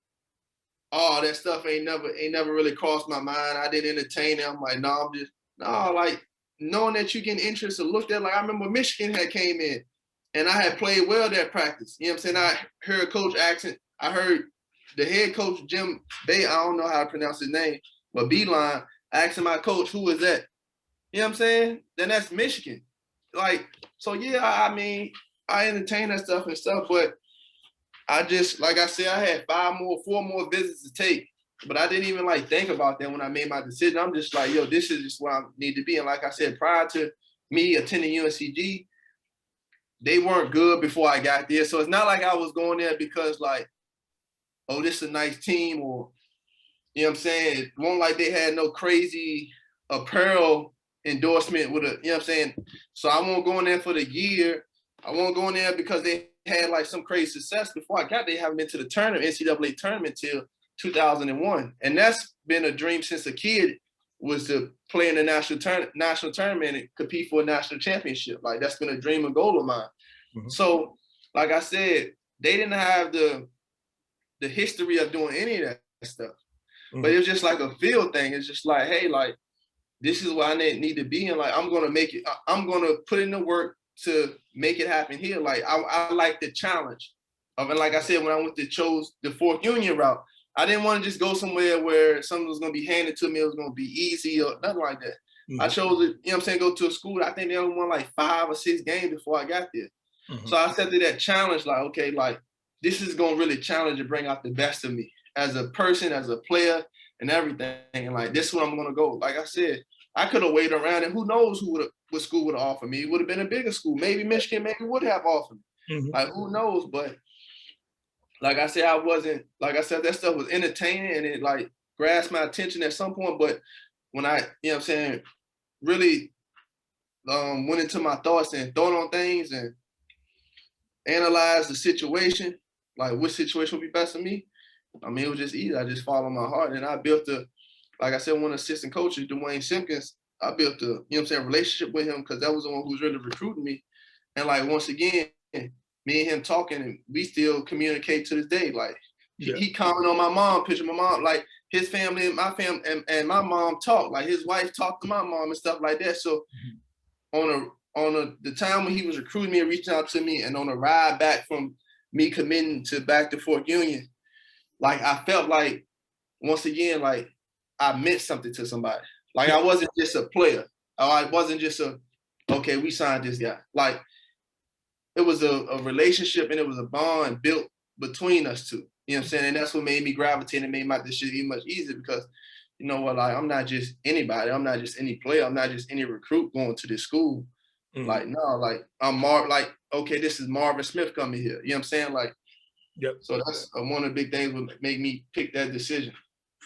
oh, that stuff ain't never really crossed my mind. I didn't entertain it. I'm like, no, like knowing that you get interest or looked at. Like I remember Michigan had came in, and I had played well that practice. You know what I'm saying? I heard Coach accent. I heard the head coach Jim Bay. I don't know how to pronounce his name, but Beeline asking my coach, who is that? You know what I'm saying? Then that's Michigan. Like, so yeah, I mean, I entertain that stuff, but I just, like I said, I had 4 more visits to take, but I didn't even like think about that when I made my decision. I'm just like, yo, this is just where I need to be. And like I said, prior to me attending UNCG, they weren't good before I got there. So it's not like I was going there because like, oh, this is a nice team, or, you know what I'm saying? It wasn't like they had no crazy apparel endorsement with a, you know what I'm saying? So I won't go in there for the year. I won't go in there because they had like some crazy success. Before I got there, they haven't been to the tournament, NCAA tournament till 2001. And that's been a dream since a kid, was to play in the national tournament and compete for a national championship. Like that's been a dream and goal of mine. So like I said, they didn't have the history of doing any of that stuff. But it was just like a feel thing. It's just like, hey, like, this is where I need to be, and like I'm gonna make it. I'm gonna put in the work to make it happen here. Like I like the challenge of, and like I said, when I chose the Fourth Union route, I didn't want to just go somewhere where something was gonna be handed to me. It was gonna be easy or nothing like that. I chose it. You know what I'm saying? Go to a school. I think they only won like 5 or 6 games before I got there. So I accepted that challenge. Like, okay, like this is gonna really challenge and bring out the best of me as a person, as a player, and everything. And like this is where I'm gonna go. Like I said, I could have waited around, and who knows what school would have offered me. It would have been a bigger school. Maybe Michigan would have offered me. Like, who knows? But like I said, that stuff was entertaining and it like grasped my attention at some point. But when I, you know what I'm saying, really went into my thoughts and thought on things and analyzed the situation, like which situation would be best for me, I mean, it was just easy. I just followed my heart, and I built like I said, one assistant coaches, Dwayne Simpkins, I built relationship with him because that was the one who was really recruiting me. And like, once again, me and him talking, and we still communicate to this day. Like he commented on my mom picture. My mom, like his family and my family and my mom talked. Like his wife talked to my mom and stuff like that. So on the time when he was recruiting me and reaching out to me, and on a ride back from me committing to back to Fort Union, like I felt like once again, like I meant something to somebody. Like I wasn't just a player. Or I wasn't just okay, we signed this guy. Like it was a relationship and it was a bond built between us two. You know what I'm saying? And that's what made me gravitate and made this shit even much easier because you know what, like I'm not just anybody, I'm not just any player, I'm not just any recruit going to this school. Like, no, like I'm like, okay, this is Marvin Smith coming here. You know what I'm saying? Like, so that's one of the big things that make me pick that decision.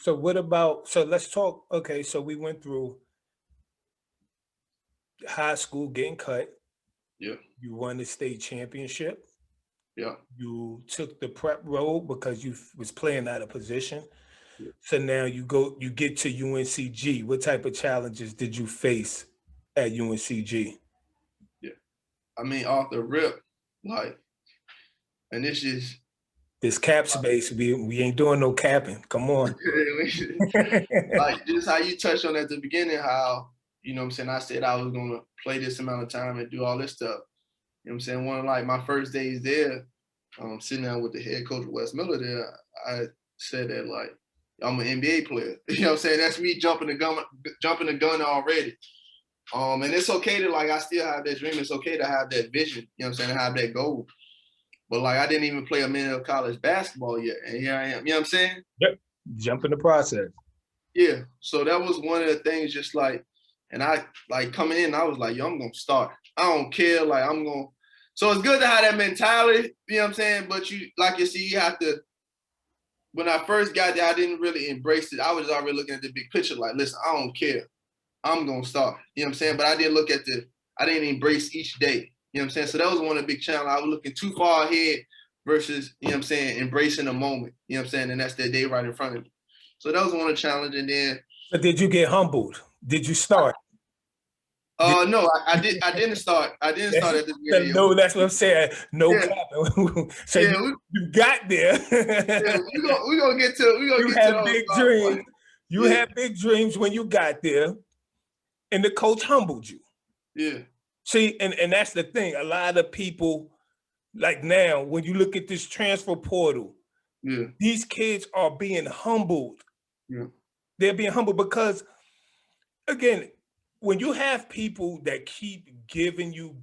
So what about, so let's talk, okay, so we went through high school getting cut. Yeah. You won the state championship. Yeah. You took the prep road because you was playing out of position. Yeah. So now you get to UNCG. What type of challenges did you face at UNCG? Yeah. I mean, off the rip, like, and this cap space, we ain't doing no capping. Come on. Like just how you touched on at the beginning, how, you know what I'm saying, I said I was gonna play this amount of time and do all this stuff. You know what I'm saying? One of like my first days there, sitting down with the head coach Wes Miller there, I said that like I'm an NBA player. You know what I'm saying? That's me jumping the gun already. And it's okay to like I still have that dream. It's okay to have that vision, you know what I'm saying, to have that goal. But like I didn't even play a minute of college basketball yet. And here I am. You know what I'm saying? Yep. Jump in the process. Yeah. So that was one of the things, just like, and I like coming in, I was like, yo, I'm gonna start. I don't care. Like I'm gonna. So it's good to have that mentality, you know what I'm saying? But you, like you see, you have to. When I first got there, I didn't really embrace it. I was already looking at the big picture, like, listen, I don't care. I'm gonna start. You know what I'm saying? But I didn't embrace each day. You know what I'm saying? So that was one of the big challenges. I was looking too far ahead versus, you know what I'm saying, embracing the moment. You know what I'm saying? And that's that day right in front of me. So that was one of the challenges. And then. But did you get humbled? Did you start? No, I didn't start. I didn't start at the beginning. No, that's what I'm saying. No capping. So yeah, you got there. Yeah, we're gonna get to. You had big dreams. You had big dreams when you got there, and the coach humbled you. Yeah. See, and that's the thing. A lot of people, like now, when you look at this transfer portal, these kids are being humbled. Yeah. They're being humbled because, again, when you have people that keep giving you,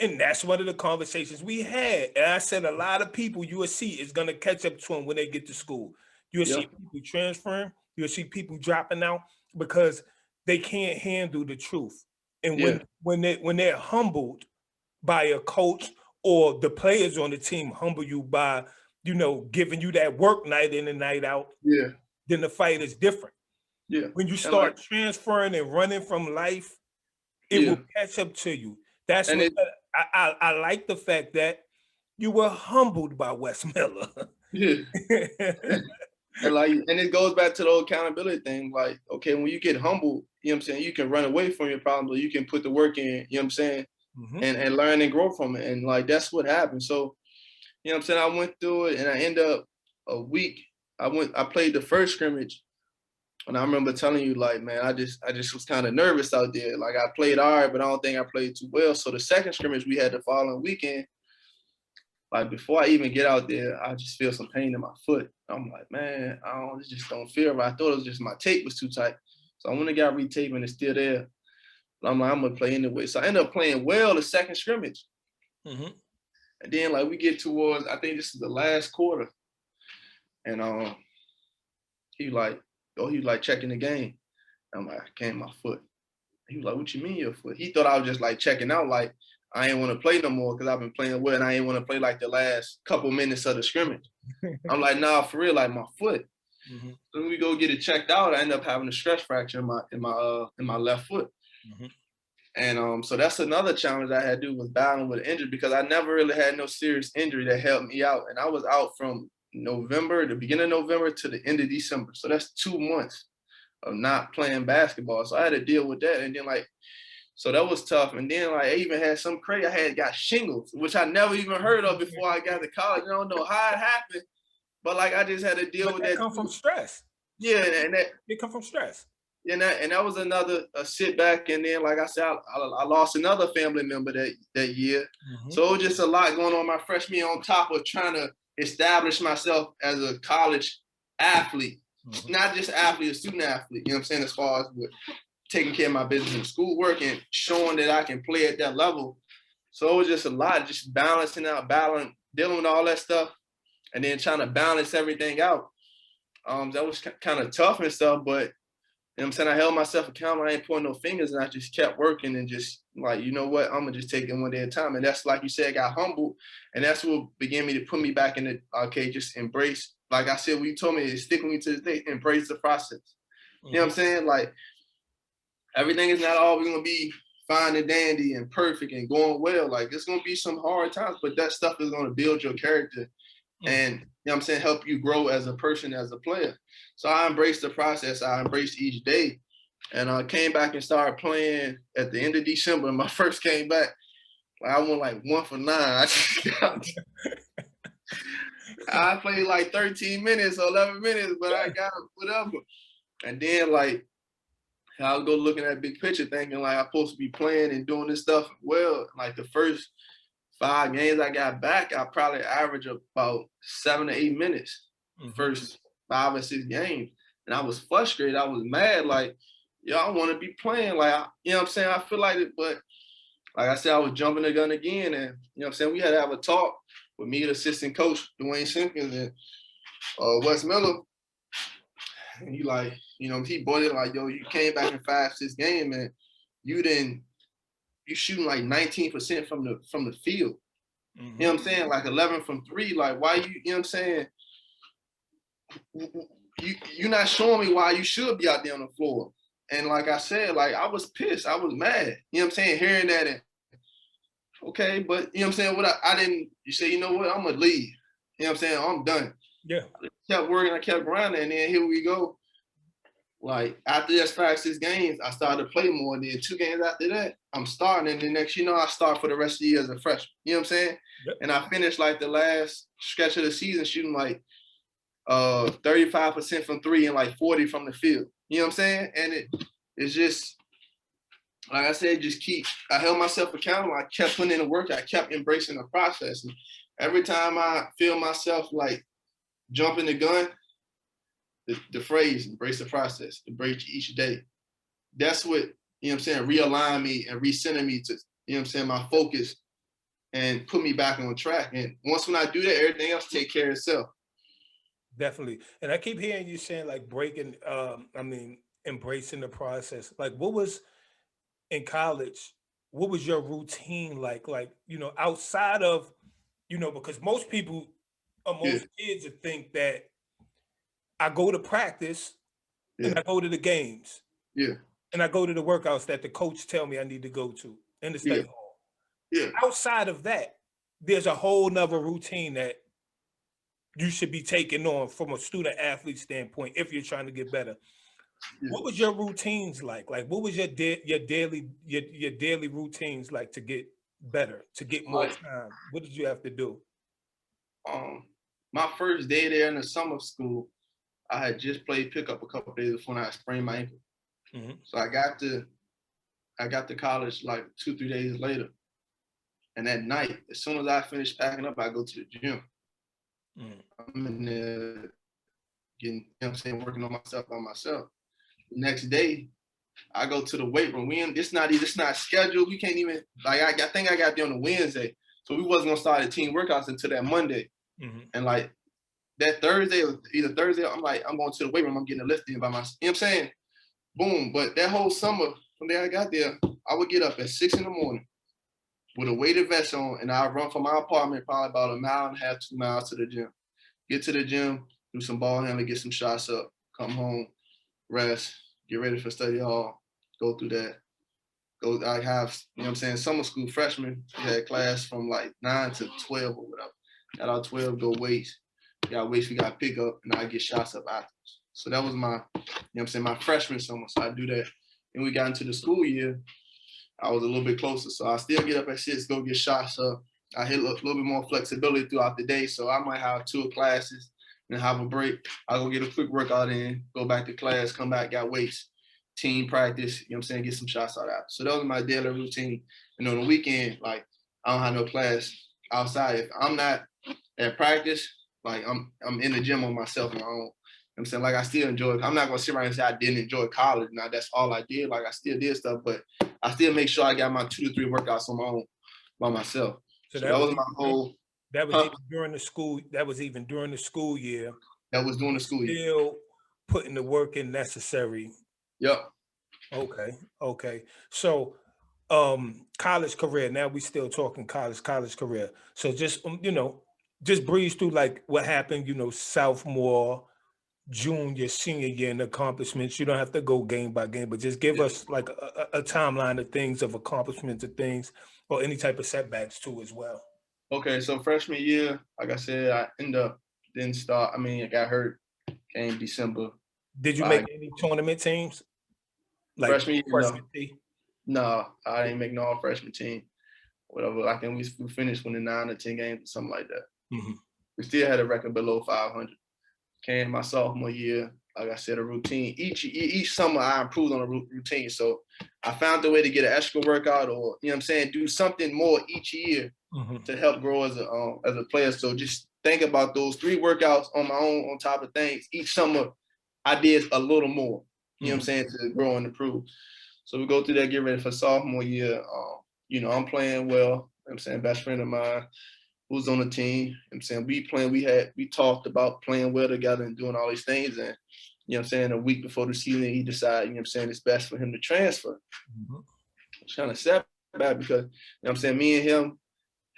and that's one of the conversations we had. And I said a lot of people you will see is going to catch up to them when they get to school. You'll see people transferring. You'll see people dropping out because they can't handle the truth. And when they're humbled by a coach or the players on the team humble you by, you know, giving you that work night in and night out, then the fight is different. Yeah. When you start transferring and running from life, it will catch up to you. That's what I like, the fact that you were humbled by Wes Miller. Yeah. and it goes back to the accountability thing. Like, okay, when you get humbled, you know what I'm saying, you can run away from your problems, or you can put the work in, you know what I'm saying, and learn and grow from it. And like that's what happened. So, you know what I'm saying, I went through it and I ended up a week. I played the first scrimmage. And I remember telling you, like, man, I just was kind of nervous out there. Like, I played all right, but I don't think I played too well. So the second scrimmage we had the following weekend, like, before I even get out there, I just feel some pain in my foot. I'm like, man, it just don't feel right. I thought it was just my tape was too tight. So I went and got retaped, and it's still there. But I'm like, I'm going to play anyway. So I ended up playing well the second scrimmage. And then, like, we get towards, I think this is the last quarter. And he was like checking the game. I'm like, I came my foot. He was like, what you mean your foot? He thought I was just like checking out, like I ain't want to play no more because I've been playing well and I ain't want to play like the last couple minutes of the scrimmage. I'm like, nah, for real, like my foot. So when we go get it checked out, I end up having a stress fracture in my left foot. And so that's another challenge I had to do, was battling with an injury, because I never really had no serious injury that helped me out. And I was out from the beginning of November to the end of December. So that's 2 months of not playing basketball. So I had to deal with that. And then so that was tough. And then I even had some crazy, I got shingles, which I never even heard of before I got to college. I don't know how it happened, but I just had to deal with that. It come from stress. Yeah. And it come from stress. that was another setback. And then, like I said, I lost another family member that year. Mm-hmm. So it was just a lot going on my freshman year on top of trying to establish myself as a college athlete, Mm-hmm. not just athlete, a student athlete, you know what I'm saying, as far as with taking care of my business and schoolwork and showing that I can play at that level. So it was just a lot, just balancing out, dealing with all that stuff, and then trying to balance everything out. That was kind of tough and stuff, but you know what I'm saying, I held myself accountable. I ain't pointing no fingers, and I just kept working and just like, you know what, I'm gonna just take it one day at a time. And that's, like you said, I got humbled, and that's what began me to put me back in the, okay, just embrace. Like I said, what you told me is stick with me to this day, embrace the process. Mm-hmm. You know what I'm saying? Like, everything is not always gonna be fine and dandy and perfect and going well. Like, it's gonna be some hard times, but that stuff is gonna build your character and, you know what I'm saying, help you grow as a person, as a player. So I embraced the process. I embraced each day. And I came back and started playing at the end of December. My first came back, I went like 1 for 9. I played like 13 minutes or 11 minutes, but I got whatever. And then, like, I was go looking at big picture thinking, like, I'm supposed to be playing and doing this stuff well. Like, the first 5 games I got back, I probably averaged about 7 to 8 minutes. Mm-hmm. First 5 or 6 games. And I was frustrated. I was mad. Like, yo, I want to be playing. Like, you know what I'm saying? I feel like it, but like I said, I was jumping the gun again. And, you know what I'm saying? We had to have a talk with me, the assistant coach, Dwayne Simpkins, and Wes Miller. And he like, you know, he bought it like, yo, you came back in 5, 6 games, and you shooting like 19% from the field. Mm-hmm. You know what I'm saying? Like 11 from 3. Like, why you know what I'm saying? You're not showing me why you should be out there on the floor. And like I said, like, I was pissed. I was mad. You know what I'm saying? Hearing that, and okay, but you know what I'm saying? What I didn't, you say, you know what? I'm going to leave. You know what I'm saying? I'm done. Yeah. I kept working. I kept grinding. And then here we go. Like, after just 5, 6 games, I started to play more. And then 2 games after that, I'm starting. And then next, you know, I start for the rest of the year as a freshman. You know what I'm saying? Yep. And I finished like the last stretch of the season shooting like 35% from 3 and like 40 from the field. You know what I'm saying? And it's just, like I said, I held myself accountable. I kept putting in the work. I kept embracing the process. And every time I feel myself like jumping the gun, the phrase, embrace the process, embrace each day. That's what, you know what I'm saying, realign me and recenter me to, you know what I'm saying, my focus and put me back on track. And once when I do that, everything else take care of itself. Definitely. And I keep hearing you saying like embracing the process. Like, what was in college, what was your routine like? Like, you know, outside of, you know, because most people or most kids would think that I go to practice and I go to the games. Yeah. And I go to the workouts that the coach tell me I need to go to in the study hall. Yeah. Outside of that, there's a whole nother routine that you should be taking on from a student athlete standpoint if you're trying to get better. Yeah. What was your routines like? Like, what was your daily routines like to get better, to get more time? What did you have to do? My first day there in the summer school, I had just played pickup a couple of days before I sprained my ankle. Mm-hmm. So I got to college like 2, 3 days later. And at night, as soon as I finished packing up, I go to the gym. I'm in there getting, you know what I'm saying, working on myself by myself. The next day, I go to the weight room. It's not scheduled. We can't even, like, I think I got there on a Wednesday. So we wasn't gonna start the team workouts until that Monday. Mm-hmm. And like that Thursday, or either Thursday, I'm like, I'm going to the weight room. I'm getting a lift in by myself. You know what I'm saying? Boom. But that whole summer, from the day I got there, I would get up at 6 in the morning with a weighted vest on, and I'd run from my apartment probably about 1.5 miles, 2 miles to the gym. Get to the gym, do some ball handling, get some shots up, come home, rest, get ready for study hall, go through that. I have, you know what I'm saying, summer school freshman. We had class from like 9 to 12 or whatever. Got out 12, go weights. Got weights, we got pick up, and I get shots up afterwards. So that was my, you know what I'm saying, my freshman summer. So I do that. And we got into the school year, I was a little bit closer. So I still get up at 6, go get shots up. I hit a little bit more flexibility throughout the day. So I might have 2 classes and have a break. I'll go get a quick workout in, go back to class, come back, got weights. team practice, you know what I'm saying, get some shots out. So that was my daily routine. And on the weekend, like I don't have no class outside. If I'm not at practice, like I'm in the gym on myself on my own. You know what I'm saying? Like I still enjoy it. I'm not gonna sit around and say I didn't enjoy college. Now that's all I did. Like I still did stuff, but I still make sure I got my 2 to 3 workouts on my own by myself. So So that was my whole that was even during the school. That was even during the school year. that was during the school year. Still putting the work in necessary. Yep. Okay. So college career. Now we still talking college career. So just just breeze through like what happened, sophomore, junior, senior year and accomplishments. You don't have to go game by game, but just give us like a timeline of things, of accomplishments of things, or any type of setbacks too as well. Okay, so freshman year, like I said, I got hurt, came December. Did you make any tournament teams? Like freshman year, freshman team? No, I didn't make no all freshman team. Whatever. I think we finished winning 9 or 10 games or something like that. Mm-hmm. We still had a record below 500. Came my sophomore year, like I said, a routine. Each summer I improved on a routine. So I found a way to get an extra workout or, you know what I'm saying, do something more each year to help grow as a player. So just think about those 3 workouts on my own on top of things. Each summer I did a little more, you know what I'm saying, to grow and improve. So we go through that, get ready for sophomore year. I'm playing well. You know what I'm saying, best friend of mine who's on the team. You know what I'm saying, we talked about playing well together and doing all these things. And, you know what I'm saying, a week before the season, he decided, you know what I'm saying, it's best for him to transfer. It's kind of sad because, you know what I'm saying, me and him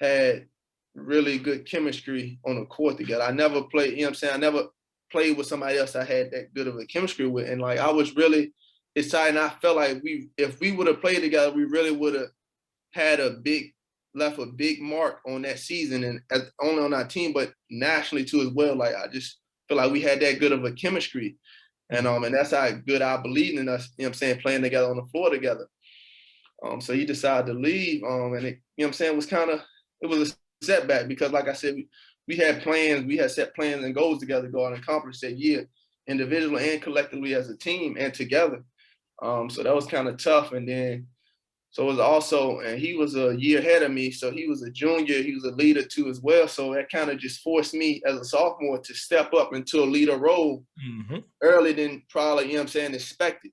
had really good chemistry on the court together. I never played, you know what I'm saying, I never played with somebody else I had that good of a chemistry with. And like, I was really excited. And I felt like if we would have played together, we really would have had left a big mark on that season, and only on our team, but nationally too as well. Like I just feel like we had that good of a chemistry, and that's how good I believed in us. You know what I'm saying, playing together on the floor together. So he decided to leave, and it, you know what I'm saying, it was a setback because, like I said, we had plans, we had set plans and goals together to go out and accomplish that year, individually and collectively as a team and together. So that was kind of tough, and then. So it was also, and he was a year ahead of me, so he was a junior, he was a leader too as well. So that kind of just forced me as a sophomore to step up into a leader role earlier than probably, you know what I'm saying, expected.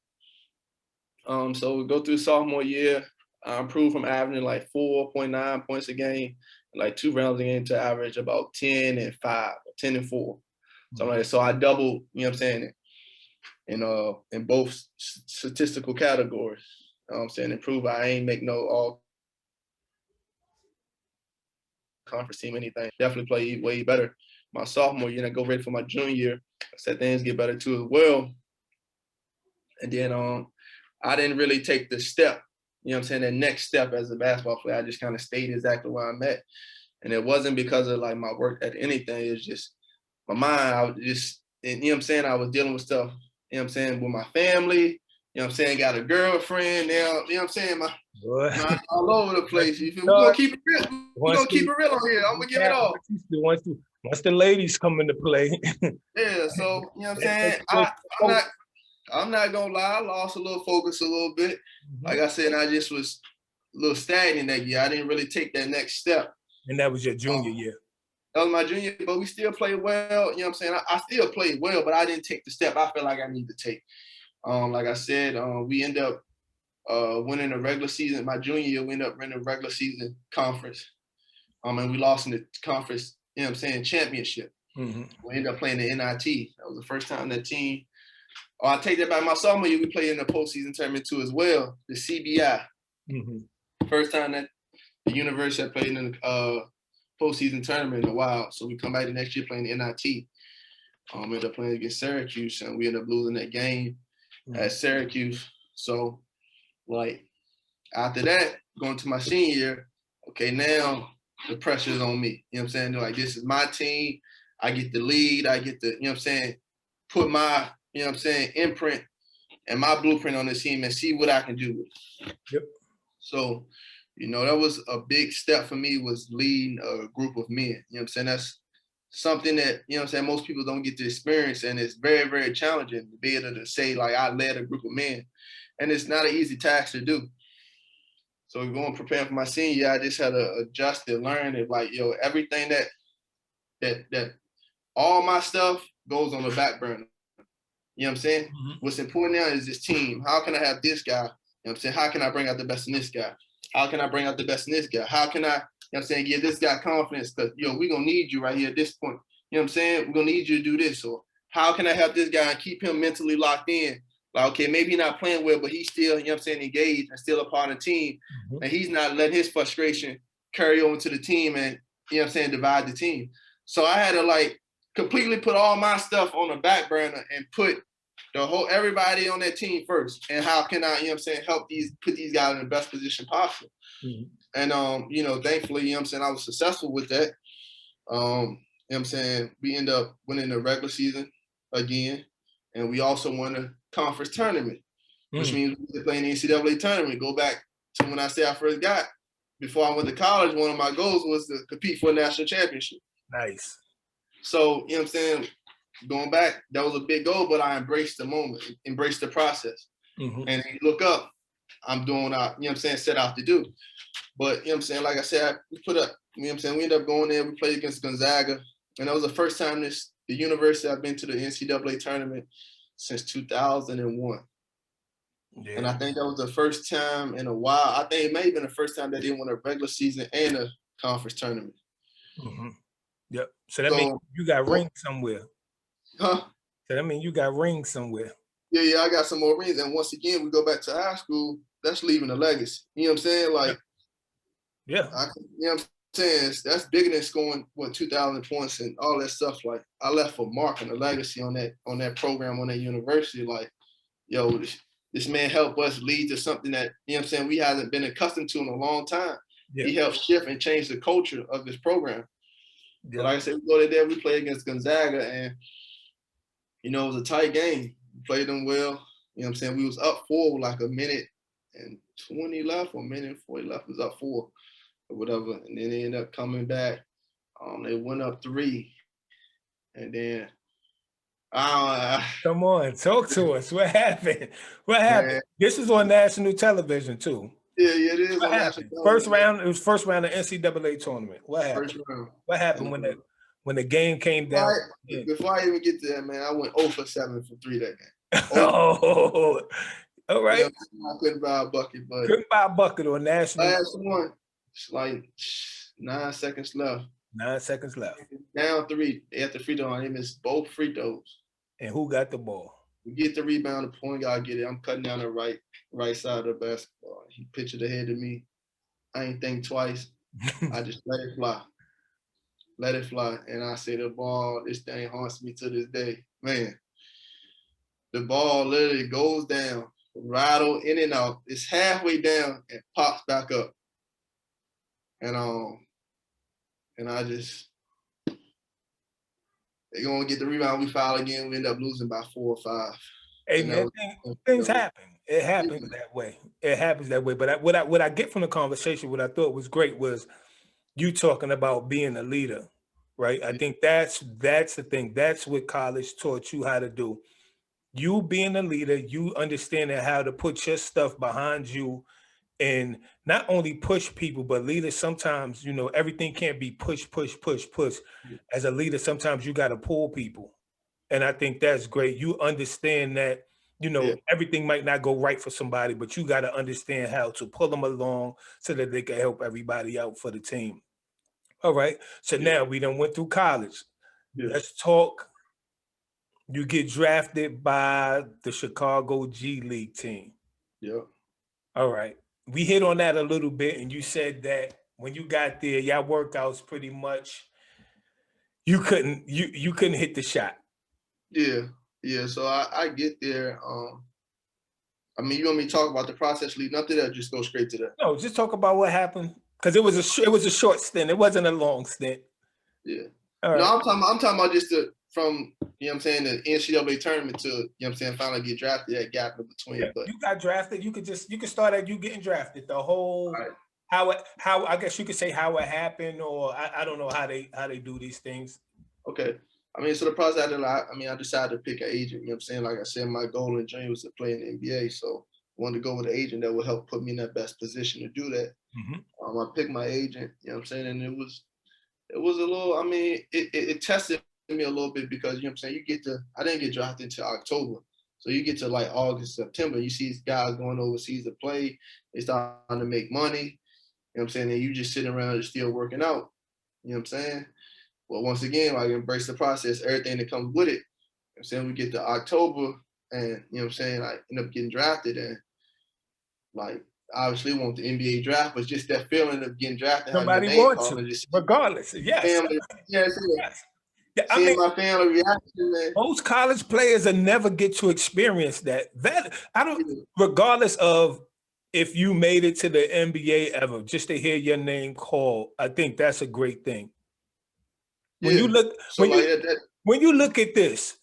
So we go through sophomore year, I improved from averaging like 4.9 points a game, like 2 rounds a game to average about 10 and 5, 10 and 4. Something like that. So I doubled, you know what I'm saying, in both statistical categories. I'm saying improve. I ain't make no all conference team, anything. Definitely play way better my sophomore year and I go ready for my junior year. I said things get better too as well. And then I didn't really take the step, you know what I'm saying, that next step as a basketball player. I just kind of stayed exactly where I'm at. And it wasn't because of like my work at anything. It's just my mind. I was just, you know what I'm saying, I was dealing with stuff, you know what I'm saying, with my family. You know what I'm saying? Got a girlfriend now. You know what I'm saying? My all over the place. We're going to keep it real. We're going to keep it real on here. I'm going to give it all. Once the ladies come into play. Yeah, so, you know what I'm saying? I'm not going to lie. I lost a little focus a little bit. Like I said, I just was a little stagnant that year. I didn't really take that next step. And that was your junior year? That was my junior year, but we still played well. You know what I'm saying? I still played well, but I didn't take the step I feel like I need to take. Like I said, we end up winning the regular season. My junior year, we ended up winning the regular season conference. And we lost in the conference, you know what I'm saying, championship. We ended up playing the NIT. That was the first time that team. I take that back. My sophomore year, we played in the postseason tournament too as well, the CBI. First time that the university had played in the postseason tournament in a while. So we come back the next year playing the NIT. We ended up playing against Syracuse, and we ended up losing that game at Syracuse. So, like, after that, going to my senior year, okay, now the pressure is on me. You know what I'm saying? Like, this is my team. I get the lead. I get the, you know what I'm saying, put my, you know what I'm saying, imprint and my blueprint on this team and see what I can do with it. Yep. So, that was a big step for me, was leading a group of men. You know what I'm saying? That's something that, you know what I'm saying, most people don't get to experience. And it's very, very challenging to be able to say, like, I led a group of men. And it's not an easy task to do. So going preparing for my senior year, I just had to adjust and learn it. Like, yo, everything that all my stuff goes on the back burner. You know what I'm saying? Mm-hmm. What's important now is this team. How can I have this guy? You know what I'm saying? How can I bring out the best in this guy? How can I bring out the best in this guy? How can I, you know what I'm saying, give this guy confidence? Because, yo, we're going to need you right here at this point. You know what I'm saying? We're going to need you to do this. Or how can I help this guy and keep him mentally locked in? Like, okay, maybe he's not playing well, but he's still, you know what I'm saying, engaged and still a part of the team. Mm-hmm. And he's not letting his frustration carry over to the team and, you know what I'm saying, divide the team. So I had to, like, completely put all my stuff on the back burner and put everybody on that team first. And how can I, you know what I'm saying, put these guys in the best position possible. Mm-hmm. And you know, thankfully, you know what I'm saying, I was successful with that. You know what I'm saying? We end up winning the regular season again. And we also won a conference tournament, which means we were playing the NCAA tournament. Go back to when I say I first got, before I went to college, one of my goals was to compete for a national championship. Nice. So, you know what I'm saying, going back, that was a big goal, but I embraced the moment, embraced the process. Mm-hmm. And you look up, I'm doing what I, you know what I'm saying, set out to do. But, you know what I'm saying, like I said, we put up, you know what I'm saying, we ended up going there, we played against Gonzaga. And that was the first time the university I've been to the NCAA tournament since 2001. Yeah. And I think that was the first time in a while. I think it may have been the first time they didn't win a regular season and a conference tournament. Mm-hmm. Yep. So that means you got rings somewhere. Huh? So that means you got rings somewhere. Yeah, I got some more rings. And once again, we go back to high school, that's leaving a legacy. You know what I'm saying? Like, yeah. You know what I'm saying? That's bigger than scoring, 2,000 points and all that stuff. Like, I left a mark and a legacy on that program, on that university. Like, yo, this man helped us lead to something that, you know what I'm saying, we haven't been accustomed to in a long time. Yeah. He helped shift and change the culture of this program. Yeah. But like I said, we go there, we play against Gonzaga, and, you know, it was a tight game. We played them well. You know what I'm saying? We was up 4 with like a minute and 20 left, or a minute and 40 left. It was up 4 or whatever. And then they ended up coming back. They went up 3. And then come on, talk to us. What happened? What happened? Man. This is on national television too. Yeah, it is. What happened? First round. It was first round of NCAA tournament. What happened? First round. What happened when the game came down? Before I even get to that, man, I went 0 for 7 for 3 that game. Oh, all right. You know, I couldn't buy a bucket, but couldn't buy a bucket on national. Last one, it's like 9 seconds left. 9 seconds left. Down 3 at the free throw line. They missed both free throws. And who got the ball? We get the rebound, the point guard get it. I'm cutting down the right side of the basketball. He pitched it ahead of me. I ain't think twice. I just let it fly. Let it fly. And I say the ball, this thing haunts me to this day. Man, the ball literally goes down, rattle in and out. It's halfway down and pops back up. And I just, they're going to get the rebound. We foul again. We end up losing by 4 or 5. Hey, man, things happen. It happens that way. It happens that way. But what I get from the conversation, what I thought was great was you talking about being a leader, right? I think that's the thing. That's what college taught you how to do. You being a leader, you understanding how to put your stuff behind you and not only push people, but leaders, sometimes, you know, everything can't be push. As a leader, sometimes you got to pull people. And I think that's great. You understand that, you know, everything might not go right for somebody, but you got to understand how to pull them along so that they can help everybody out for the team. All right. So now we done went through college. Let's talk. You get drafted by the Chicago G League team. Yeah. All right. We hit on that a little bit, and you said that when you got there, y'all workouts pretty much you couldn't hit the shot. Yeah. So I get there. I mean, you want me to talk about the process leading up to that? Or just go straight to that. No, just talk about what happened because it was a short stint. It wasn't a long stint. Yeah. Right. No, I'm talking about just from, you know what I'm saying, the NCAA tournament to, you know what I'm saying, finally get drafted, that gap in between. Yeah, but you got drafted. You could start at you getting drafted. The whole how I guess you could say how it happened, or I don't know how they do these things. Okay. I mean, so the process, I decided to pick an agent. You know what I'm saying? Like I said, my goal and dream was to play in the NBA. So I wanted to go with an agent that would help put me in that best position to do that. I picked my agent, you know what I'm saying? And it was a little, I mean, it tested me a little bit because, you know what I'm saying, I didn't get drafted until October. So you get to like August, September, you see these guys going overseas to play, they starting to make money, you know what I'm saying? And you just sitting around and still working out, you know what I'm saying? Well, once again, like embrace the process, everything that comes with it. You know what I'm saying? We get to October and, you know what I'm saying, I end up getting drafted and like, obviously want the NBA draft, but just that feeling of getting drafted, having your Somebody name wants called, you, and just regardless. Yes. family, yeah, Yes. Yeah, I seeing mean, my family reaction, man. most college players will never get to experience that. That I don't, Yeah. regardless of if you made it to the NBA ever, just to hear your name called, I think that's a great thing. When you Yeah. look, So when like you that, when you look at this,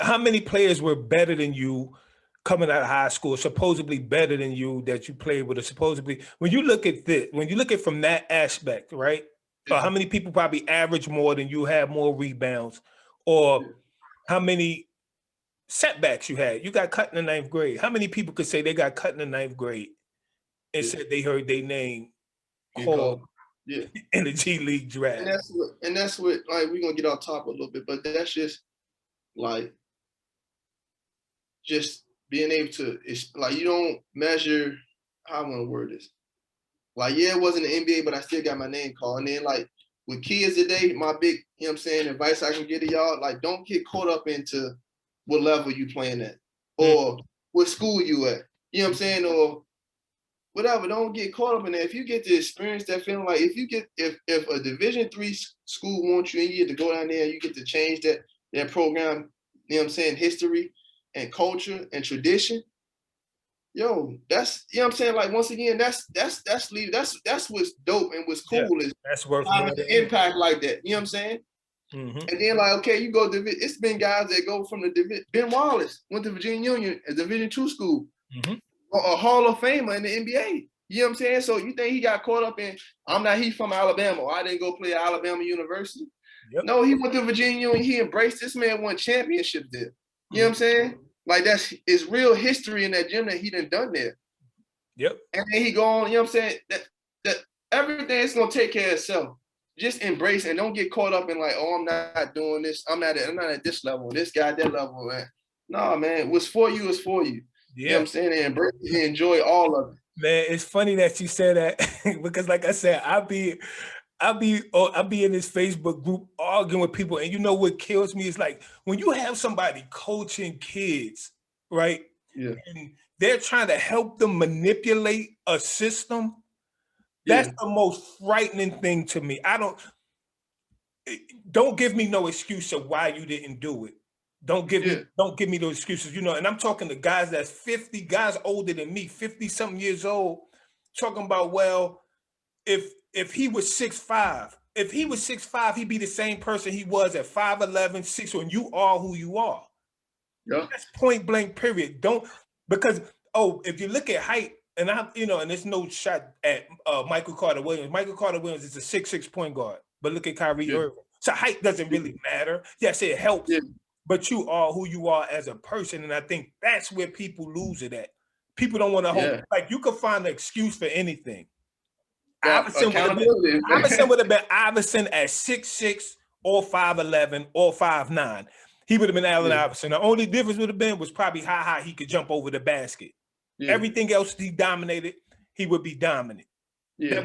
how many players were better than you coming out of high school, supposedly better than you that you played with, or supposedly when you look at this, when you look at from that aspect, right? Or how many people probably average more than you, have more rebounds, or yeah, how many setbacks you had? You got cut in the ninth grade. How many people could say they got cut in the ninth grade and yeah, said they heard their name get called called. Yeah. in the G League And draft? that's what like we're gonna get off top a little bit, but that's just like just being able to, it's like you don't measure, how I wanna word this. Like, yeah, it wasn't the NBA, but I still got my name called. And then like with kids today, my big, you know what I'm saying, advice I can give to y'all, like don't get caught up into what level you playing at Mm, or what school you at. You know what I'm saying? Or whatever. Don't get caught up in that. If you get to experience that feeling, like if a Division III school wants you and you get to go down there, you get to change that program, you know what I'm saying, history and culture and tradition. Yo, that's, you know what I'm saying. Like once again, that's what's dope and what's yeah, cool is that's worth having more than an anything. impact like that. You know what I'm saying? Hmm. And then like, okay, you go to it's been guys that go from the division. Ben Wallace went to Virginia Union, a Division II school, Hmm. a Hall of Famer in the NBA. You know what I'm saying? So you think he got caught up in, he's from Alabama, or I didn't go play at Alabama University. Yep. No, he went to Virginia and he embraced, this man won championships there. You know what Mhm. I'm saying? Like it's real history in that gym that he done there. Yep. And then he go on, you know what I'm saying? That everything is gonna take care of itself. Just embrace and don't get caught up in like, oh, I'm not doing this. I'm not at this level. This guy at that level, man. No, man. What's for you is for you. You know what Yeah. I'm saying? And embrace it and enjoy all of it. Man, it's funny that you said that because, like I said, I'll be in this Facebook group arguing with people, and you know what kills me is like when you have somebody coaching kids, right? Yeah, And they're trying to help them manipulate a system. That's yeah, the most frightening thing to me. Don't give me no excuse of why you didn't do it. yeah, Don't give me those excuses, and I'm talking to guys that's 50, guys older than me, 50 something years old, talking about, well, if he was 6'5", if he was 6'5", he'd be the same person he was at 5'11", 6, when you are who you are. yeah, That's point blank, period. Don't, because, oh, if you look at height, and and there's no shot at Michael Carter Williams. Michael Carter Williams is a 6'6" point guard, but look at Kyrie yeah, Irving. So height doesn't yeah, really matter. Yes, it helps, yeah, but you are who you are as a person, and I think that's where people lose it at. People don't want to hold, yeah. like, you could find an excuse for anything. But Iverson would have been accountability, Iverson man. would have been Iverson at 6'6" or 5'11" or 5'9". He would have been Allen Yeah, Iverson. The only difference would have been was probably how high he could jump over the basket. yeah, Everything else he dominated, he would be dominant. yeah,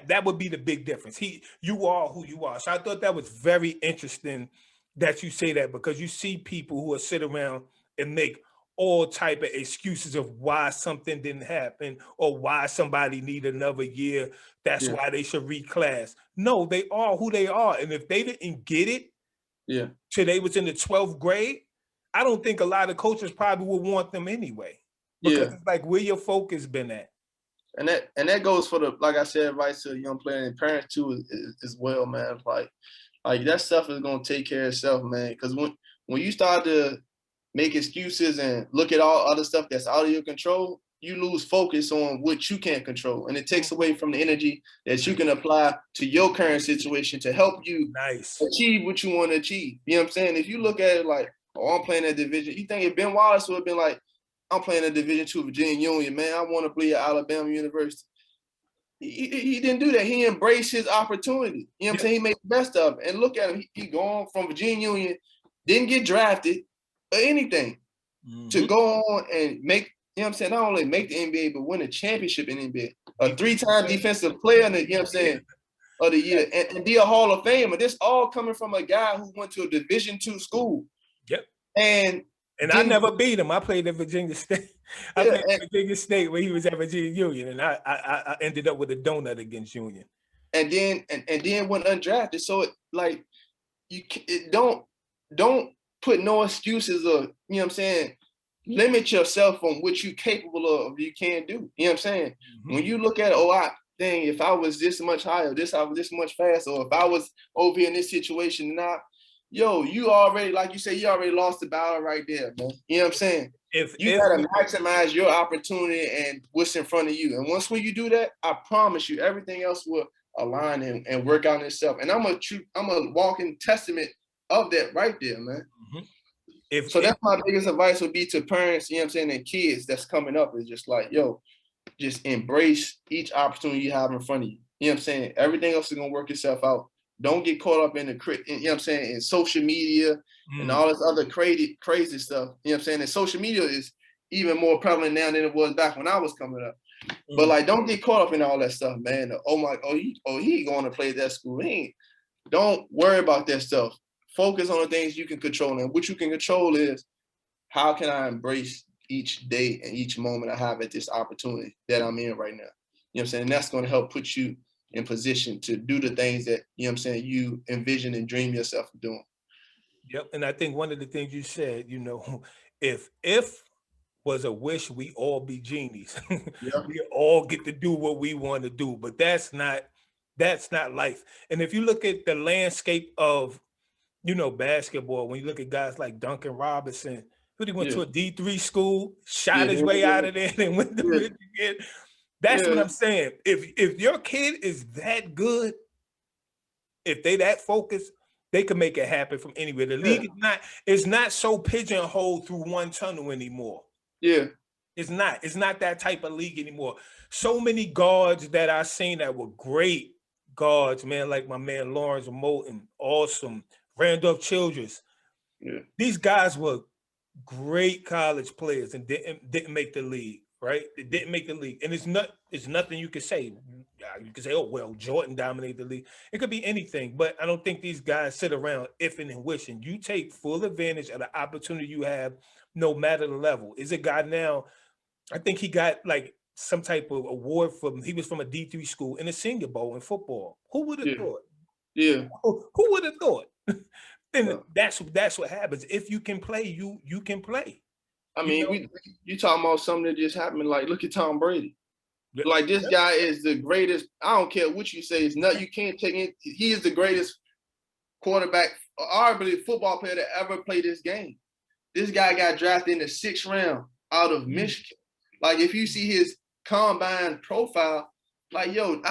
That would be the big difference. You are who you are. So I thought that was very interesting that you say that, because you see people who will sit around and make all type of excuses of why something didn't happen or why somebody need another year. That's yeah, why they should reclass. No, they are who they are. And if they didn't get it yeah, till they was in the 12th grade, I don't think a lot of coaches probably would want them anyway. Because yeah. it's like, where your focus been at? And that goes for the, like I said, advice to young players and parents too, as well, man. Like that stuff is gonna take care of itself, man. Because when you start to make excuses and look at all other stuff that's out of your control, you lose focus on what you can't control, and it takes away from the energy that you can apply to your current situation to help you achieve what you want to achieve. You know what I'm saying? If you look at it like, oh, I'm playing that division, you think if Ben Wallace would have been like, I'm playing a Division II Virginia Union, man, I want to play at Alabama University. He didn't do that. He embraced his opportunity. You know what I'm saying? He made the best of it. And look at him. He gone from Virginia Union, didn't get drafted or anything, to go on and make, you know what I'm saying, not only make the NBA, but win a championship in the NBA. A 3-time defensive player in the, you know what I'm saying, of the year, and be a Hall of Famer. This all coming from a guy who went to a Division II school. And I never beat him. I played at Virginia State. I played at Virginia State when he was at Virginia Union, and I ended up with a donut against Union. And then went undrafted. So don't put no excuses of, you know what I'm saying, limit yourself on what you're capable of, you can't do. You know what I'm saying? When you look at it, dang, if I was this much higher, I was this much faster, or if I was over here in this situation now, yo, you already, like you said, you already lost the battle right there, man. You know what I'm saying? You gotta maximize your opportunity and what's in front of you. And once when you do that, I promise you, everything else will align and work out in itself. And I'm a walking testament of that right there, man. So that's my biggest advice would be to parents, you know what I'm saying, and kids that's coming up, is just like, yo, just embrace each opportunity you have in front of you. You know what I'm saying? Everything else is gonna work itself out. Don't get caught up in you know what I'm saying, in social media and all this other crazy stuff. You know what I'm saying? And social media is even more prevalent now than it was back when I was coming up. But like, don't get caught up in all that stuff, man. He going to play that school. Don't worry about that stuff. Focus on the things you can control. And what you can control is, how can I embrace each day and each moment I have at this opportunity that I'm in right now? You know what I'm saying? And that's going to help put you in position to do the things that, you know what I'm saying, you envision and dream yourself of doing. Yep. And I think one of the things you said, you know, if was a wish, we all be genies. We all get to do what we want to do, but that's not life. And if you look at the landscape of, you know, basketball, when you look at guys like Duncan Robinson, who went to a D3 school, shot his way out of there and went to Michigan. That's what I'm saying. If your kid is that good, if they that focused, they can make it happen from anywhere. The league is not so pigeonholed through one tunnel anymore. It's not that type of league anymore. So many guards that I seen that were great guards, man, like my man Lawrence Moulton, awesome. Randolph Childress. These guys were great college players and didn't make the league, right? They didn't make the league. And it's nothing you can say. You can say, oh, well, Jordan dominated the league. It could be anything, but I don't think these guys sit around ifing and wishing. You take full advantage of the opportunity you have, no matter the level. Is a guy now, I think he got like some type of award he was from a D3 school in a Senior Bowl in football. Who would have thought? Who would have thought? And that's what happens. If you can play, you can play. I mean, you talking about something that just happened. Like, look at Tom Brady. Like, this guy is the greatest. I don't care what you say. It's not. You can't take it. He is the greatest quarterback, arguably football player that ever played this game. This guy got drafted in the 6th round out of Michigan. Like, if you see his combine profile, like, yo,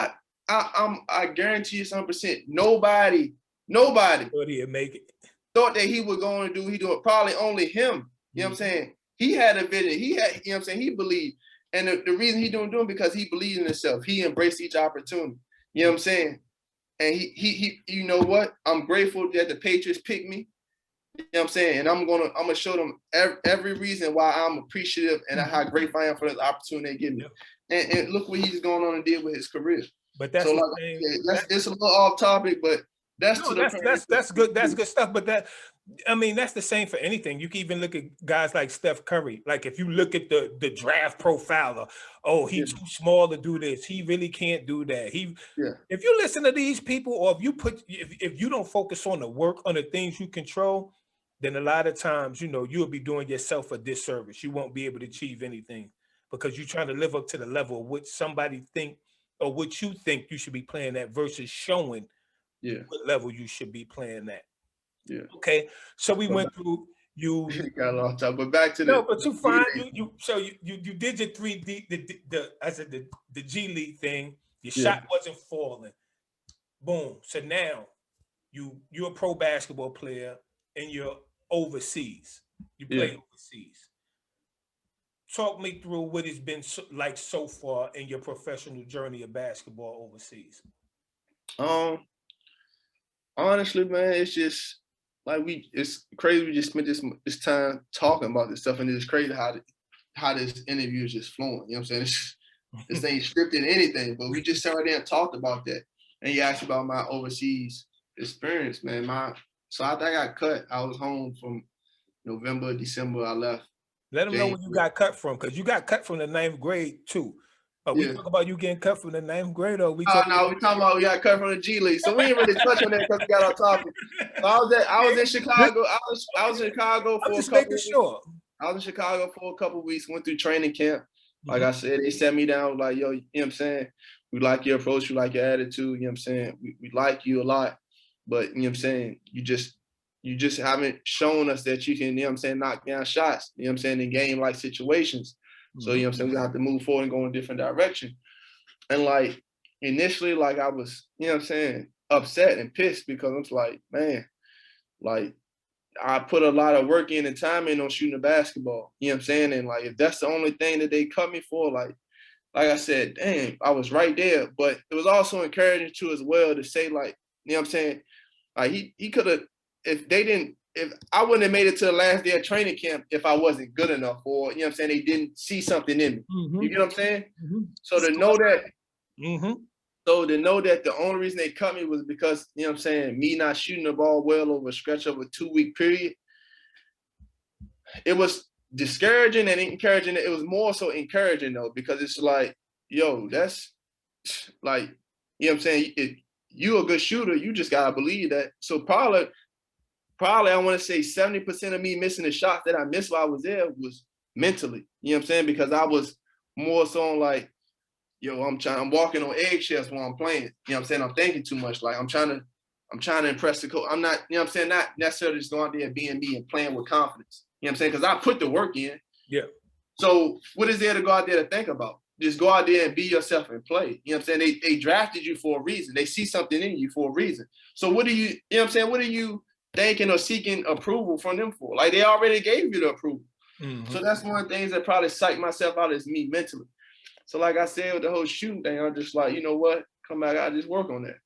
I guarantee you 100%. Nobody thought he'd make it. Thought that he was going to do. He doing probably only him. You know what I'm saying? He had a vision. He had, you know what I'm saying? He believed. And the reason he doing because he believed in himself. He embraced each opportunity. You know what I'm saying? And he you know what? I'm grateful that the Patriots picked me. You know what I'm saying? And I'm gonna show them every reason why I'm appreciative and how grateful I am for this opportunity they give me. And look what he's going on and did with his career. But that's so it's a little off topic, but that's good. That's good stuff. But that's the same for anything. You can even look at guys like Steph Curry. Like, if you look at the draft profiler, he's too small to do this. He really can't do that. If you listen to these people, or if you don't focus on the work, on the things you control, then a lot of times, you know, you'll be doing yourself a disservice. You won't be able to achieve anything because you're trying to live up to the level of what somebody think or what you think you should be playing at versus showing what level you should be playing at. Okay. So we went through You got a long time. But back to no, the but you G find League. you did your 3D the G League thing. Your Yeah, shot wasn't falling. Boom. So now you're a pro basketball player and you're overseas. You yeah. play overseas. Talk me through what it's been like so far in your professional journey of basketball overseas. Um, honestly, man, it's just like it's crazy. We just spent this time talking about this stuff, and it's crazy how this interview is just flowing. You know what I'm saying? This ain't scripted anything, but we just sat right there and talked about that. And you asked about my overseas experience, man. So after I got cut, I was home from November, December. I left Let them know January. where you got cut from, because you got cut from the ninth grade too. We Yeah. talk about you getting cut from the ninth grade, or we Oh talk no, we talking about we got cut from the G League, so we ain't really touch on that because we got our topic. So I was in Chicago. I was in Chicago I'm for a just making couple. sure. I was in Chicago for a couple of weeks. Went through training camp. Like Mhm. I said, they set me down like, yo, you know what I'm saying? We like your approach, we like your attitude. You know what I'm saying? We like you a lot, but you know what I'm saying? You just haven't shown us that you can, you know what I'm saying, knock down shots. You know what I'm saying? In game like situations. So you know what I'm saying? We have to move forward and go in a different direction. And like initially, like I was, you know what I'm saying, upset and pissed because I was like, man, like I put a lot of work in and time in on shooting the basketball. You know what I'm saying? And like if that's the only thing that they cut me for, like I said, dang, I was right there. But it was also encouraging too as well to say, like, you know what I'm saying? Like he could have, if I wouldn't have made it to the last day of training camp if I wasn't good enough, or you know what I'm saying, they didn't see something in me. You get what I'm saying? So to know that Mm-hmm. so to know that the only reason they cut me was because, you know what I'm saying, me not shooting the ball well over a stretch of a 2-week period, it was discouraging and encouraging. It was more so encouraging though, because it's like, yo, that's like, you know what I'm saying? If you a good shooter, you just gotta believe that. So probably I want to say 70% of me missing the shots that I missed while I was there was mentally. You know what I'm saying? Because I was more so on like, yo, I'm walking on eggshells while I'm playing. You know what I'm saying? I'm thinking too much. Like I'm trying to impress the coach. I'm not, you know what I'm saying, not necessarily just going out there and being me and playing with confidence. You know what I'm saying? Because I put the work in. Yeah. So what is there to go out there to think about? Just go out there and be yourself and play. You know what I'm saying? They drafted you for a reason. They see something in you for a reason. So what do you know what I'm saying? What are you thinking or seeking approval from them for? Like they already gave you the approval. Mm-hmm. So that's one of the things that probably psyched myself out is me mentally. So like I said, with the whole shooting thing, I'm just like, you know what? Come back, I just work on that.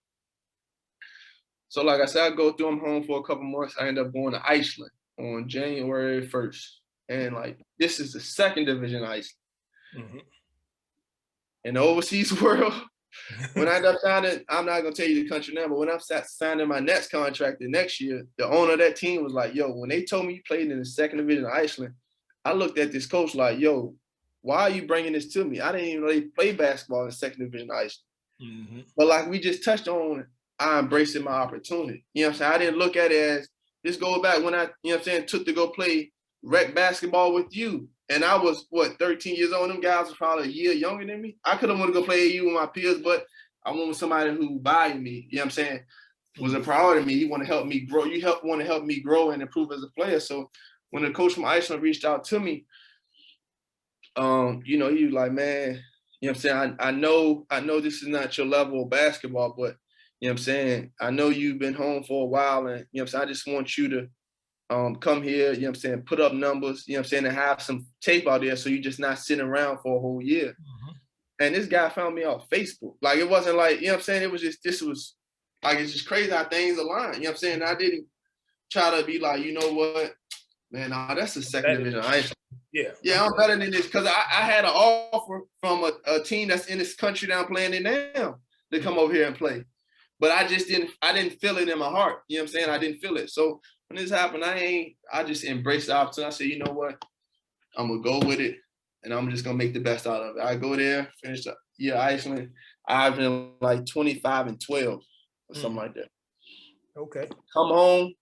So like I said, I go through, I'm home for a couple months. I end up going to Iceland on January 1st. And like, this is the second division Iceland. Mm-hmm. In the overseas world, when I end up signing, I'm not gonna tell you the country now, but when I'm signing my next contract the next year, the owner of that team was like, yo, when they told me you played in the second division of Iceland, I looked at this coach like, yo, why are you bringing this to me? I didn't even know they play basketball in the second division of Iceland. Mm-hmm. But like we just touched on, I embraced my opportunity. You know what I'm saying? I didn't look at it as this goes back when I, you know what I'm saying, took to go play rec basketball with you. And I was, 13 years old. Them guys were probably a year younger than me. I could have wanted to go play AU with my peers, but I went with somebody who valued me, you know what I'm saying, was a priority to me. He want to help me grow. Want to help me grow and improve as a player. So when the coach from Iceland reached out to me, you know, he was like, man, you know what I'm saying? I know this is not your level of basketball, but you know what I'm saying? I know you've been home for a while and you know what I'm saying? I just want you to come here, you know what I'm saying, put up numbers, you know what I'm saying, and have some tape out there so you're just not sitting around for a whole year. Mm-hmm. And this guy found me off Facebook. Like it wasn't like, you know what I'm saying? It was just, this was like, it's just crazy how things align. You know what I'm saying? I didn't try to be like, you know what, man, nah, that's the second division. Yeah, I'm better than this because I had an offer from a team that's in this country that I'm playing in now to come over here and play. But I didn't feel it in my heart. You know what I'm saying? I didn't feel it. So when this happened, I just embraced the opportunity. I said, you know what? I'm going to go with it and I'm just going to make the best out of it. I go there, finish the year Iceland. I've been like 25 and 12 or something like that. Okay. Come home.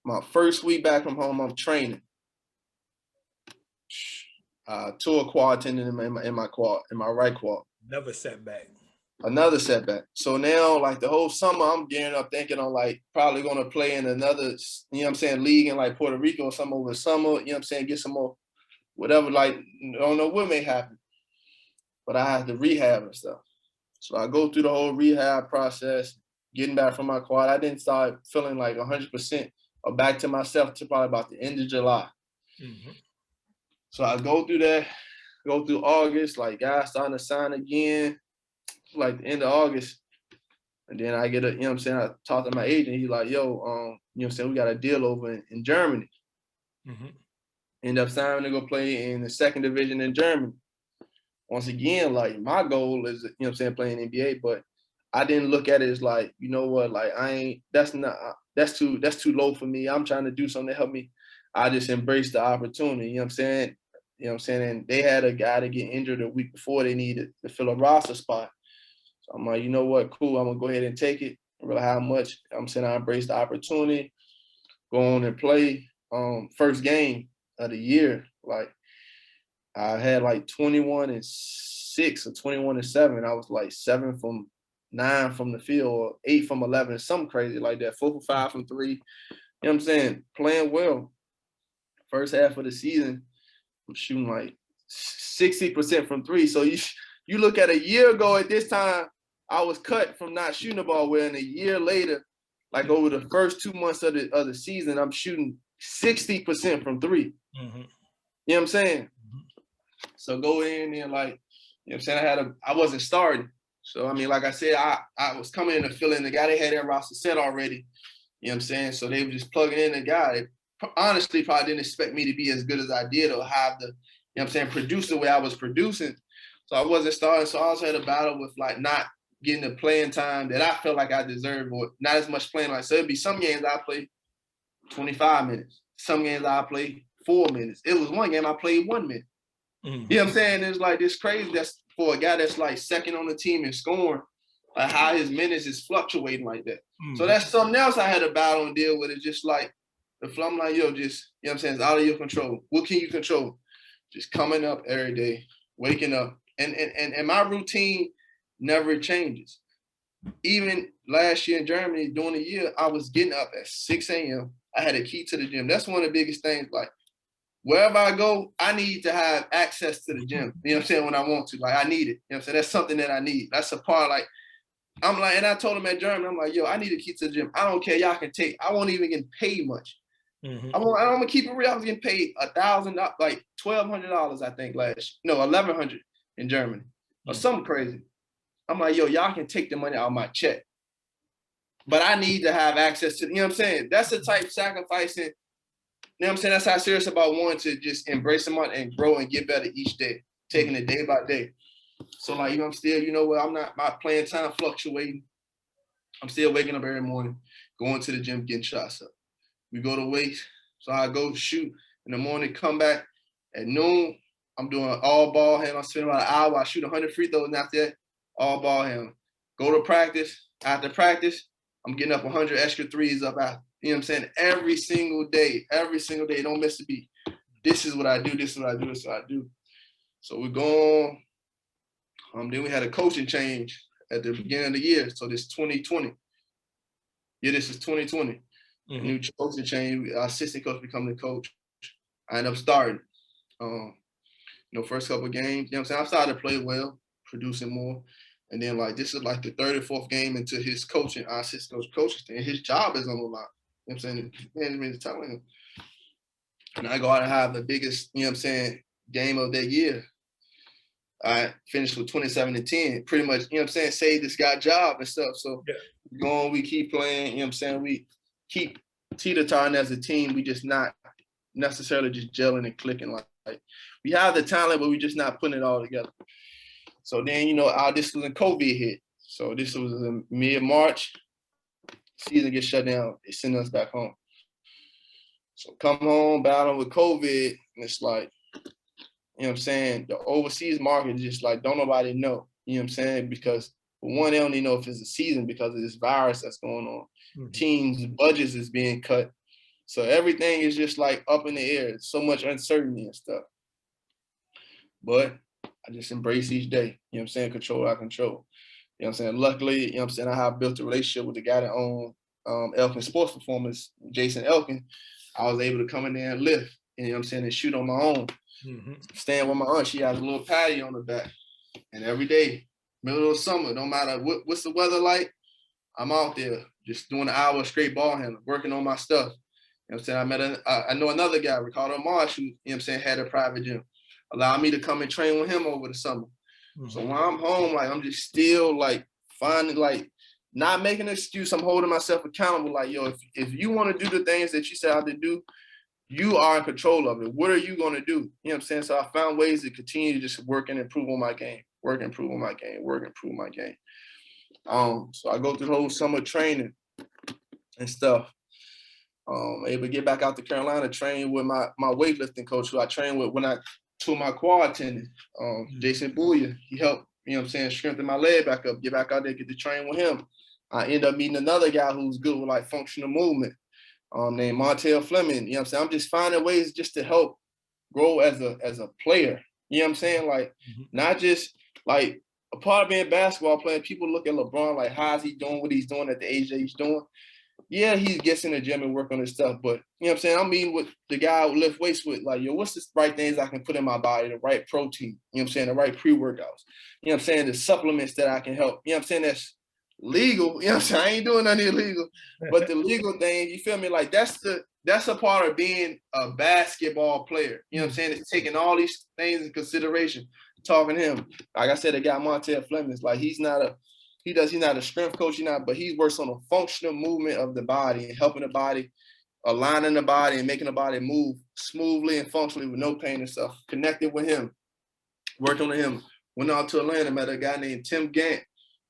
My first week back from home, I'm training. Tore quad tendon in my right quad. Never setback. another setback. So now, like the whole summer, I'm gearing up thinking I'm like probably going to play in another, you know what I'm saying, league in like Puerto Rico or something over the summer, you know what I'm saying, get some more, whatever, like, I don't know what may happen, but I have to rehab and stuff. So I go through the whole rehab process, getting back from my quad. I didn't start feeling like 100% or back to myself till probably about the end of July. Mm-hmm. So I go through that, go through August, like guys starting to sign again, like the end of August. And then I get a, you know what I'm saying, I talk to my agent. He's like, yo, you know what I'm saying, we got a deal over in Germany. Mm-hmm. End up signing to go play in the second division in Germany. Once again, like my goal is, you know what I'm saying, playing NBA, but I didn't look at it as like, you know what, like that's too low for me. I'm trying to do something to help me. I just embraced the opportunity, you know what I'm saying? You know what I'm saying? And they had a guy to get injured a week before they needed to fill a roster spot. So I'm like, you know what, cool, I'm gonna go ahead and take it. I realize how much I'm saying I embraced the opportunity, go on and play. First game of the year, like I had like 21-6 or 21-7. I was like 7 from 9 from the field, or 8 from 11, something crazy like that. 4 for 5 from 3. You know what I'm saying? Playing well. First half of the season, I'm shooting like 60% from 3. So you look at a year ago at this time, I was cut from not shooting the ball. Where in a year later, like over the first 2 months of the season, I'm shooting 60% from 3. Mm-hmm. You know what I'm saying? Mm-hmm. So go in and like, you know what I'm saying, I wasn't starting. So I mean, like I said, I was coming in and filling the guy. They had that roster set already. You know what I'm saying? So they were just plugging in the guy. They honestly probably didn't expect me to be as good as I did or have the, you know what I'm saying, produce the way I was producing. So I wasn't starting. So I also had a battle with like not getting the playing time that I felt like I deserved, or not as much playing. Like, so it'd be some games I played 25 minutes. Some games I played 4 minutes. It was one game I played 1 minute. Mm-hmm. You know what I'm saying? It's like this crazy. That's for a guy that's like second on the team and scoring, like how his minutes is fluctuating like that. Mm-hmm. So that's something else I had to battle and deal with. It's just like the flow. I'm like, yo, just, you know what I'm saying, it's out of your control. What can you control? Just coming up every day, waking up. And my routine never changes. Even last year in Germany, during the year, I was getting up at 6 a.m. I had a key to the gym. That's one of the biggest things. Like, wherever I go, I need to have access to the gym. You know what I'm saying? When I want to, like, I need it. You know what I'm saying? That's something that I need. That's a part. Like, I'm like, and I told him at Germany, I'm like, yo, I need a key to the gym. I don't care. Y'all can take. I won't even get paid much. Mm-hmm. I'm gonna keep it real. I was getting paid $1,000, like $1,200, I think no, 1,100 in Germany or something crazy. I'm like, yo, y'all can take the money out of my check, but I need to have access to. You know what I'm saying? That's the type of sacrificing. You know what I'm saying? That's how serious about wanting to just embrace the money and grow and get better each day, taking it day by day. So like, you know, I'm still, you know what, I'm not, my playing time fluctuating. I'm still waking up every morning, going to the gym, getting shots up. We go to weights. So I go shoot in the morning, come back at noon. I'm doing all ball handle. I spend about an hour. I shoot 100 free throws, and after that, all ball handle. Go to practice. After practice, I'm getting up 100 extra threes up after. You know what I'm saying? Every single day, don't miss a beat. This is what I do. This is what I do. This is what I do. So we go on. Then we had a coaching change at the beginning of the year. So this 2020. Yeah, this is 2020. Mm-hmm. New coaching change. Our assistant coach become the coach. I end up starting. You know, first couple of games. You know what I'm saying? I started to play well, producing more. And then like this is like the third or fourth game into his coaching, our assistant coaching thing. His job is on the line. You know what I'm saying? Management is telling him. And I go out and have the biggest, you know what I'm saying, game of that year. I finished with 27-10. Pretty much, you know what I'm saying, saved this guy's job and stuff. So yeah. Go on, we keep playing, you know what I'm saying? We keep teeter-tottering as a team. We just not necessarily just gelling and clicking. Like we have the talent, but we're just not putting it all together. So then, you know, this was when COVID hit. So this was in mid-March. Season gets shut down. They send us back home. So come home, battling with COVID, and it's like, you know what I'm saying, the overseas market is just like, don't nobody know. You know what I'm saying? Because for one, they don't even know if it's a season because of this virus that's going on. Mm-hmm. Teams' budgets is being cut. So everything is just like up in the air. It's so much uncertainty and stuff. But I just embrace each day. You know what I'm saying? Control I control. know what I'm saying? Luckily, you know what I'm saying, I have built a relationship with the guy that owned Elkin Sports Performance, Jason Elkin. I was able to come in there and lift, you know what I'm saying, and shoot on my own. Staying with my aunt, she has a little patio on the back. And every day, middle of summer, no matter what's the weather like, I'm out there just doing an hour straight ball handling, working on my stuff. You know what I'm saying? I know another guy, Ricardo Marsh, who, you know what I'm saying, had a private gym. Allowed me to come and train with him over the summer. So when I'm home, like, I'm just still like finding, like, not making an excuse. I'm holding myself accountable. Like, yo, if you want to do the things that you set out to do, you are in control of it. What are you going to do? You know what I'm saying? So I found ways to continue to just work and improve on my game, work and improve on my game, work and improve my game. So I go through the whole summer training and stuff. Able to get back out to Carolina, train with my weightlifting coach, who I trained with when I tore my quad tendon, Jason Booya. He helped, you know what I'm saying, strengthen my leg back up, get back out there, get to train with him. I end up meeting another guy who's good with like functional movement, named Montel Fleming. You know what I'm saying? I'm just finding ways just to help grow as a player. You know what I'm saying? Like, not just like a part of being a basketball player. People look at LeBron like, how's he doing what he's doing at the age that he's doing? Yeah, he gets in the gym and work on his stuff, but you know what I'm saying? I'm meeting with the guy I would lift weights with, like, yo, what's the right things I can put in my body, the right protein, you know what I'm saying, the right pre-workouts, you know what I'm saying, the supplements that I can help, you know what I'm saying, that's legal, you know what I'm saying, I ain't doing nothing illegal, but the legal thing, you feel me, like, that's a part of being a basketball player, you know what I'm saying, it's taking all these things in consideration, talking to him. Like I said, the guy Montel Fleming, like, he's not a strength coach, but he works on a functional movement of the body and helping the body, aligning the body and making the body move smoothly and functionally with no pain and stuff. Connected with him, worked on him, went out to Atlanta, met a guy named Tim Gant,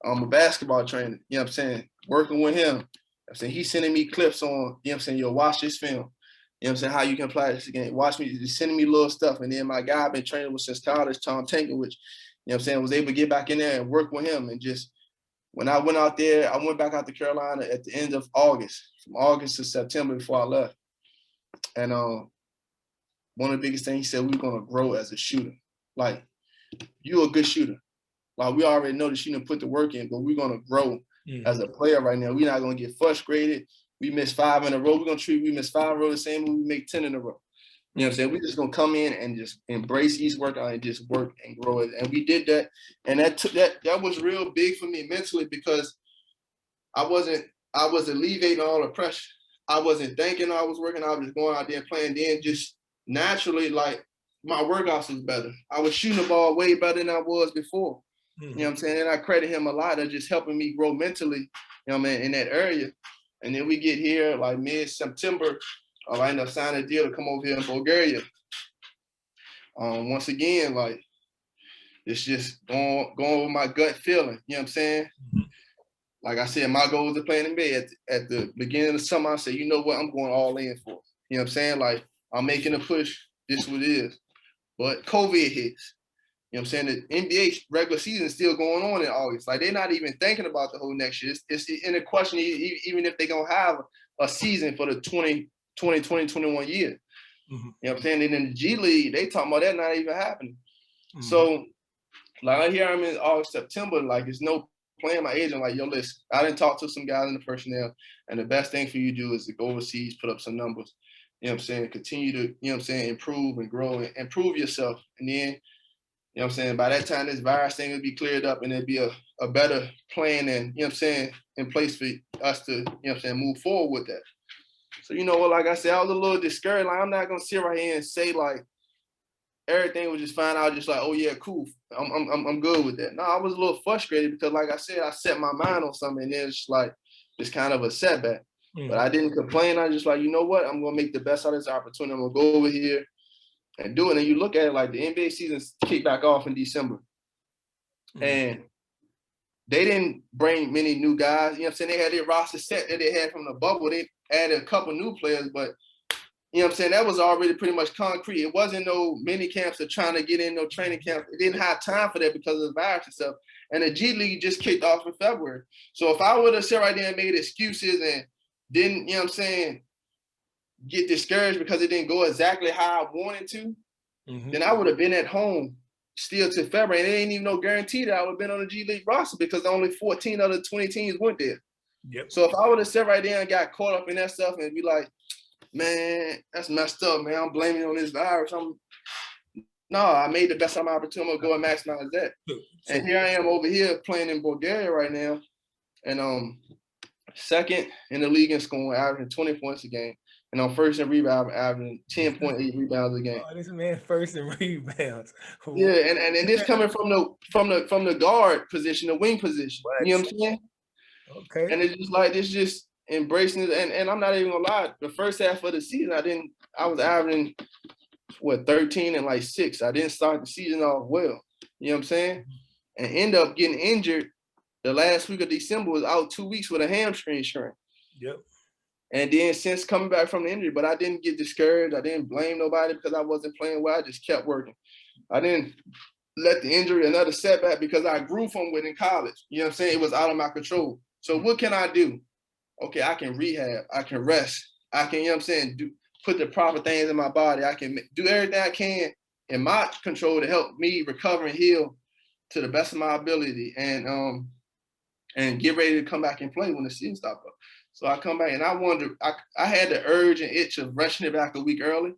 a basketball trainer, you know what I'm saying, working with him. I'm saying, he's sending me clips on, you know what I'm saying, yo, watch this film. You know what I'm saying, how you can apply this again. Watch me, just sending me little stuff. And then my guy I've been training with since college, Tom Tankiewicz, you know what I'm saying, was able to get back in there and work with him and just, when I went out there, I went back out to Carolina at the end of August, from August to September before I left. And one of the biggest things, he said, we're going to grow as a shooter. Like, you're a good shooter. Like, we already know that you didn't put the work in, but we're going to grow as a player right now. We're not going to get frustrated. We missed 5 in a row. We're going to treat we miss 5 in a row the same way we make 10 in a row. You know what I'm saying? We're just going to come in and just embrace each workout and just work and grow it. And we did that. And that was real big for me mentally, because I was alleviating all the pressure. I wasn't thinking I was working. I was just going out there and playing. Then just naturally, like, my workouts was better. I was shooting the ball way better than I was before. You know what I'm saying? And I credit him a lot of just helping me grow mentally, you know what I mean, in that area. And then we get here like mid-September. I end up signing a deal to come over here in Bulgaria. Once again, like, it's just going with my gut feeling. You know what I'm saying? Like I said, my goal was to play in the NBA. At the beginning of the summer, I said, you know what? I'm going all in for. You know what I'm saying? Like, I'm making a push. This is what it is. But COVID hits. You know what I'm saying? The NBA regular season is still going on in August. Like, they're not even thinking about the whole next year. It's in a question, even if they're going to have a season for the 2021 year. You know what I'm saying? And in the G League, they talking about that not even happening. So, like, here I'm in August, September, like, there's no plan. My agent, like, yo, listen, I didn't talk to some guys in the personnel, and the best thing for you to do is to go overseas, put up some numbers. You know what I'm saying? Continue to, you know what I'm saying, improve and grow and improve yourself. And then, you know what I'm saying, by that time, this virus thing would be cleared up and there'd be a better plan and, you know what I'm saying, in place for us to, you know what I'm saying, move forward with that. So, you know what, like I said, I was a little discouraged. Like, I'm not going to sit right here and say, like, everything was just fine. I was just like, oh, yeah, cool. I'm good with that. No, I was a little frustrated because, like I said, I set my mind on something and then it's like, it's kind of a setback. But I didn't complain. I was just like, you know what, I'm going to make the best out of this opportunity. I'm going to go over here and do it. And you look at it, like, the NBA season kicked back off in December. And they didn't bring many new guys. You know what I'm saying? They had their roster set that they had from the bubble. They added a couple new players, but, you know what I'm saying, that was already pretty much concrete. It wasn't no mini camps or trying to get in no training camps. They didn't have time for that because of the virus and stuff. And the G League just kicked off in February. So if I would have sat right there and made excuses and didn't, you know what I'm saying, get discouraged because it didn't go exactly how I wanted to, then I would have been at home still to February, and it ain't even no guarantee that I would have been on the G League roster because only 14 out of 20 teams went there. Yep. So if I would have sat right there and got caught up in that stuff and be like, man, that's messed up, man. I'm blaming it on this virus. No, I made the best of my opportunity. I'm gonna go and maximize that. And here I am over here playing in Bulgaria right now, and second in the league in scoring, averaging 20 points a game, and I'm first in rebound, averaging 10.8 rebounds a game. Oh, this man first in rebounds. Yeah, and this coming from the guard position, the wing position. What? You know what I'm saying? Okay. And it's just like this, just embracing it. And I'm not even gonna lie. The first half of the season, I was averaging 13 and like 6. I didn't start the season off well. You know what I'm saying? And end up getting injured the last week of December, was out 2 weeks with a hamstring strain. Yep. And then since coming back from the injury, but I didn't get discouraged. I didn't blame nobody because I wasn't playing well. I just kept working. I didn't let the injury, another setback, because I grew from it in college. You know what I'm saying? It was out of my control. So what can I do? Okay, I can rehab. I can rest. I can, you know what I'm saying, put the proper things in my body. I can do everything I can in my control to help me recover and heal to the best of my ability, and get ready to come back and play when the season stops. So I come back and I had the urge and itch of rushing it back a week early.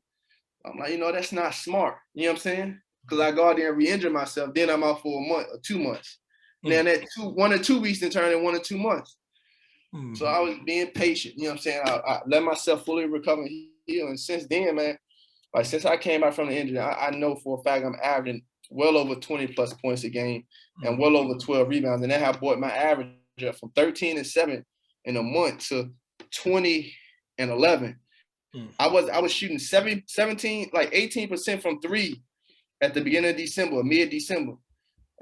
I'm like, that's not smart. You know what I'm saying? Because I go out there and re-injure myself. Then I'm out for a month or 2 months. Now that 1 or 2 weeks then turned in 1 or 2 months. So I was being patient. You know what I'm saying? I let myself fully recover and heal. And since then, man, like since I came back from the injury, I know for a fact I'm averaging well over 20 plus points a game and well over 12 rebounds. And that have brought my average up from 13 and 7 in a month to 20 and 11. I was shooting 17, like 18% from 3 at the beginning of December, mid-December.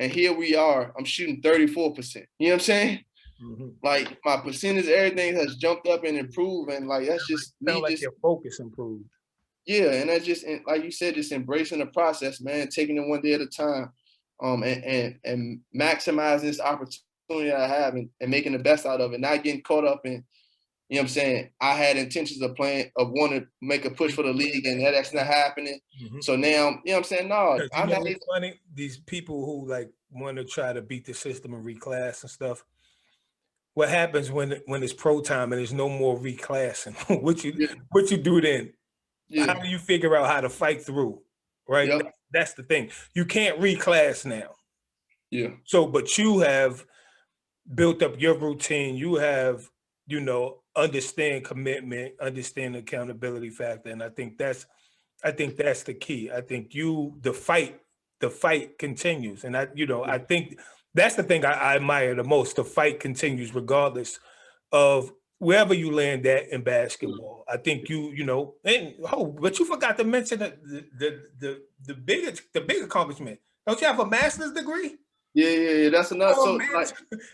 And here we are, I'm shooting 34%. You know what I'm saying? Like my percentage, everything has jumped up and improved. And like, that's just me. Like your focus improved. Yeah. And that's just, like you said, just embracing the process, man, taking it one day at a time, and maximizing this opportunity I have and making the best out of it, not getting caught up in, you know what I'm saying, I had intentions of wanting to make a push for the league, and that's not happening. So now, you know what I'm saying? No, I'm not. It's funny, these people who like want to try to beat the system and reclass and stuff. What happens when it's pro time and there's no more reclassing? what you do then? Yeah. How do you figure out how to fight through? Right? Yep. That's the thing. You can't reclass now. Yeah. So, but you have built up your routine. You have, understand commitment, understand accountability factor. And I think that's the key. I think the fight continues. And I think that's the thing I admire the most. The fight continues regardless of wherever you land at in basketball. I think but you forgot to mention the big accomplishment. Don't you have a master's degree? Yeah. That's enough. Oh,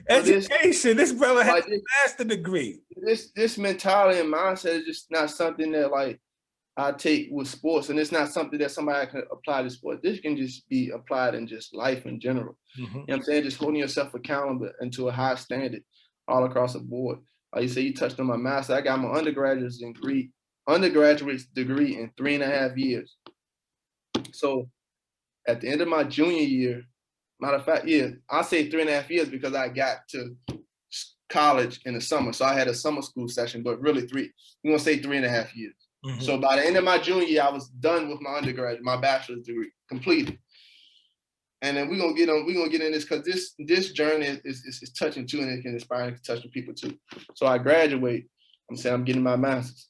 education. This brother has a master's degree. This mentality and mindset is just not something that like I take with sports, and it's not something that somebody can apply to sports. This can just be applied in just life in general. You know what I'm saying? Just holding yourself accountable and to a high standard all across the board. Like you say, you touched on my master. I got my undergraduate degree in 3.5 years. So at the end of my junior year, matter of fact, I say 3.5 years because I got to college in the summer. So I had a summer school session, but really we're gonna say 3.5 years. So by the end of my junior year, I was done with my undergraduate, my bachelor's degree, completed. And then we're gonna get in this because this journey is touching too, and it can inspire and touch people too. So I graduate. I'm saying I'm getting my master's.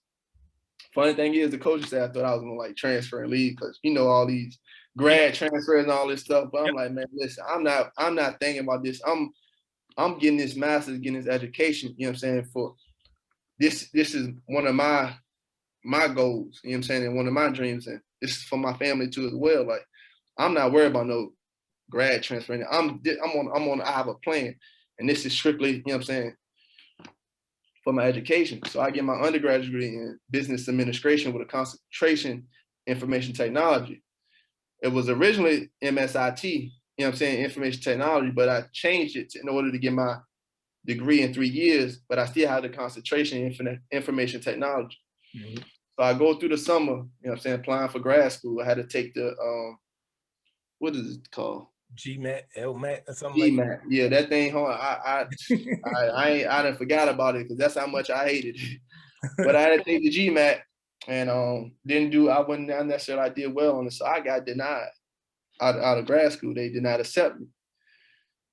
Funny thing is, the coaching staff thought I was gonna like transfer and leave because all these grad transfers and all this stuff. But I'm like, man, listen, I'm not thinking about this. I'm getting this master's, getting this education. You know what I'm saying? For this is one of my goals. You know what I'm saying? And one of my dreams, and this is for my family too as well. Like, I'm not worried about no grad transfer. I have a plan, and this is strictly, you know what I'm saying, for my education. So I get my undergraduate degree in business administration with a concentration in information technology. It was originally MSIT, you know what I'm saying, information technology, but I changed it in order to get my degree in 3 years, but I still had the concentration in information technology. So I go through the summer, you know what I'm saying, applying for grad school. I had to take the what is it called? GMAT, LMAT, or something like GMAT. Yeah, that thing. I done forgot about it because that's how much I hated it. But I had to take the GMAT and I wasn't necessarily I did well on it, so I got denied out of grad school. They did not accept me.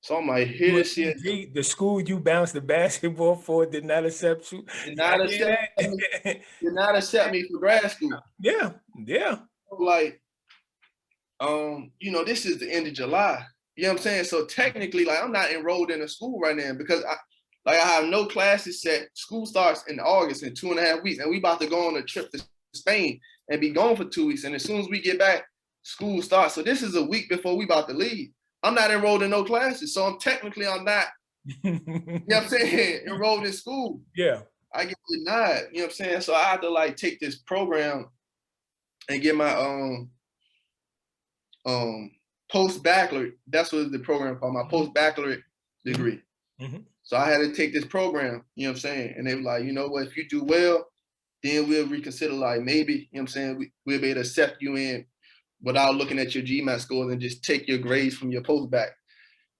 So I'm like, here this is. UNCG, the school you bounced the basketball for did not accept you. Did Yeah, I not hear accept me. that. Did not accept me for grad school. Yeah, yeah. Like, this is the end of July. You know what I'm saying? So technically, like, I'm not enrolled in a school right now because I have no classes set. School starts in August in 2.5 weeks, and we about to go on a trip to Spain and be gone for 2 weeks. And as soon as we get back, school starts. So this is a week before we about to leave. I'm not enrolled in no classes, so I'm not. You know what I'm saying? Enrolled in school. Yeah. I get denied. You know what I'm saying? So I have to like take this program and get my post-baccalaureate. That's what the program called, my post-baccalaureate degree. Mm-hmm. So I had to take this program, you know what I'm saying? And they were like, you know what, if you do well, then we'll reconsider, like maybe, you know what I'm saying, we'll be able to accept you in without looking at your GMAT scores and just take your grades from your post-bac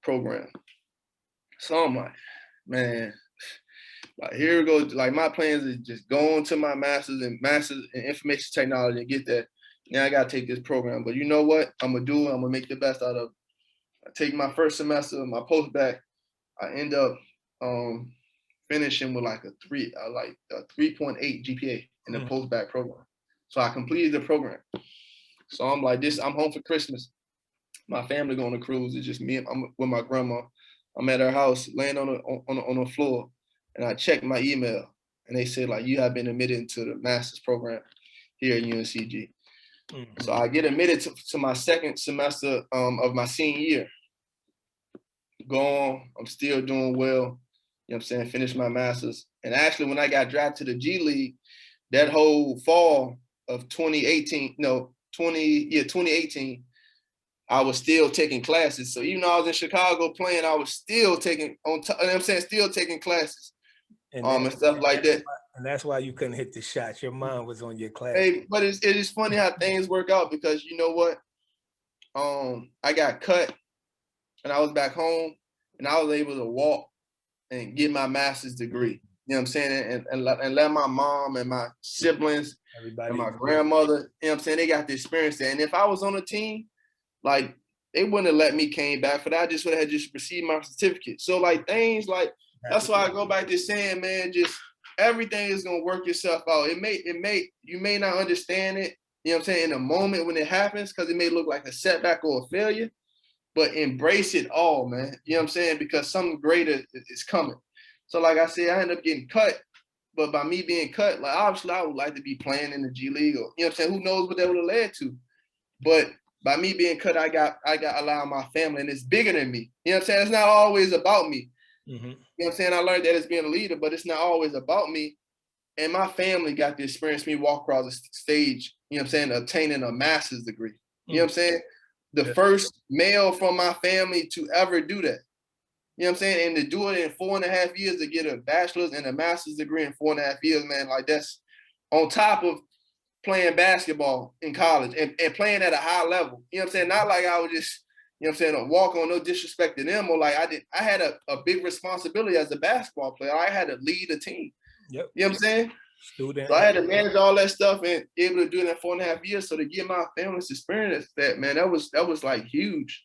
program. So I'm like, man, like here we go. Like my plans is just going to my master's in information technology and get that. Now I gotta take this program. But you know what? I'm gonna do it. I'm gonna make the best out of it. I take my first semester of my post-bac. I end up finishing with like a 3.8 GPA in the post-bac program. So I completed the program. So I'm like this. I'm home for Christmas. My family going to cruise. It's just me. I'm with my grandma. I'm at her house, laying on the floor, and I checked my email, and they said like you have been admitted into the master's program here at UNCG. Mm-hmm. So I get admitted to my second semester of my senior year. Go on, I'm still doing well. You know what I'm saying? Finished my master's. And actually, when I got drafted to the G League, that whole fall of 2018, 2018, I was still taking classes. So even though I was in Chicago playing, I was still taking still taking classes and stuff like that. And that's why you couldn't hit the shots. Your mind was on your class. Hey, but it is funny how things work out because you know what? I got cut and I was back home and I was able to walk and get my master's degree. You know what I'm saying? And let my mom and my siblings and my grandmother, you know what I'm saying? They got the experience there. And if I was on a team, like they wouldn't have let me came back for that. I just would have just received my certificate. So like things like, that's why I go back to saying, man, just everything is gonna work yourself out. You may not understand it, you know what I'm saying, in a moment when it happens, because it may look like a setback or a failure, but embrace it all, man. You know what I'm saying? Because something greater is coming. So like I said, I ended up getting cut, but by me being cut, like obviously I would like to be playing in the G League, or you know what I'm saying, who knows what that would have led to. But by me being cut, I got allowed my family, and it's bigger than me. You know what I'm saying? It's not always about me. Mm-hmm. You know what I'm saying? I learned that as being a leader, but it's not always about me. And my family got to experience me walk across the stage, you know what I'm saying, obtaining a master's degree. You know what I'm saying? The first male from my family to ever do that. You know what I'm saying? And to do it in 4.5 years, to get a bachelor's and a master's degree in 4.5 years, man, like that's on top of playing basketball in college and playing at a high level. You know what I'm saying? Not like I was just, you know what I'm saying, walk on, no disrespect to them, or like I had a big responsibility as a basketball player. I had to lead a team. Yep. You know what I'm saying? Student. So I had to manage all that stuff and able to do it in 4.5 years. So to get my family's experience that, man, that was like huge.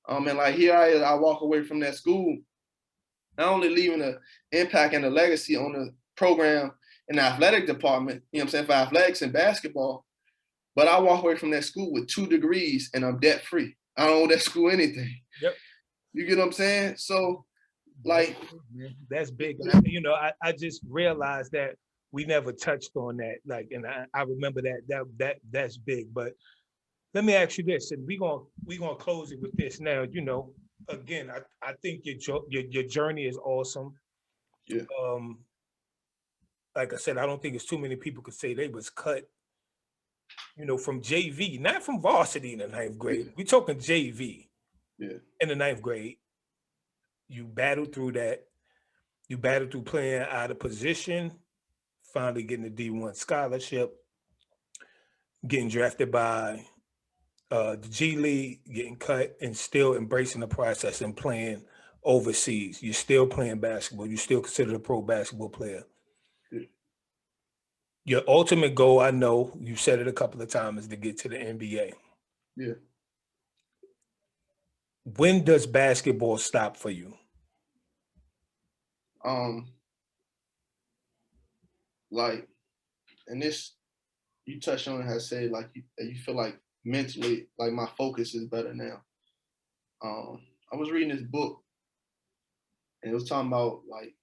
And like here I walk away from that school, not only leaving an impact and a legacy on the program in the athletic department, you know what I'm saying, for athletics and basketball, but I walk away from that school with 2 degrees and I'm debt free. I don't owe that school anything. Yep. You get what I'm saying? So like that's big. And you know, I just realized that we never touched on that. Like, and I remember that's big. But let me ask you this, and we're gonna close it with this now. You know, again, I think your journey is awesome. Yeah. Like I said, I don't think it's too many people could say they was cut, you know, from JV, not from varsity in the 9th grade. Yeah. We're talking JV. Yeah. In the 9th grade. You battled through that. You battled through playing out of position, finally getting a D1 scholarship, getting drafted by the G League, getting cut, and still embracing the process and playing overseas. You're still playing basketball. You still considered a pro basketball player. Yeah. Your ultimate goal, I know you said it a couple of times, is to get to the NBA. Yeah. When does basketball stop for you? Like, and this you touched on it, has said like you feel like mentally, like my focus is better now. I was reading this book and it was talking about like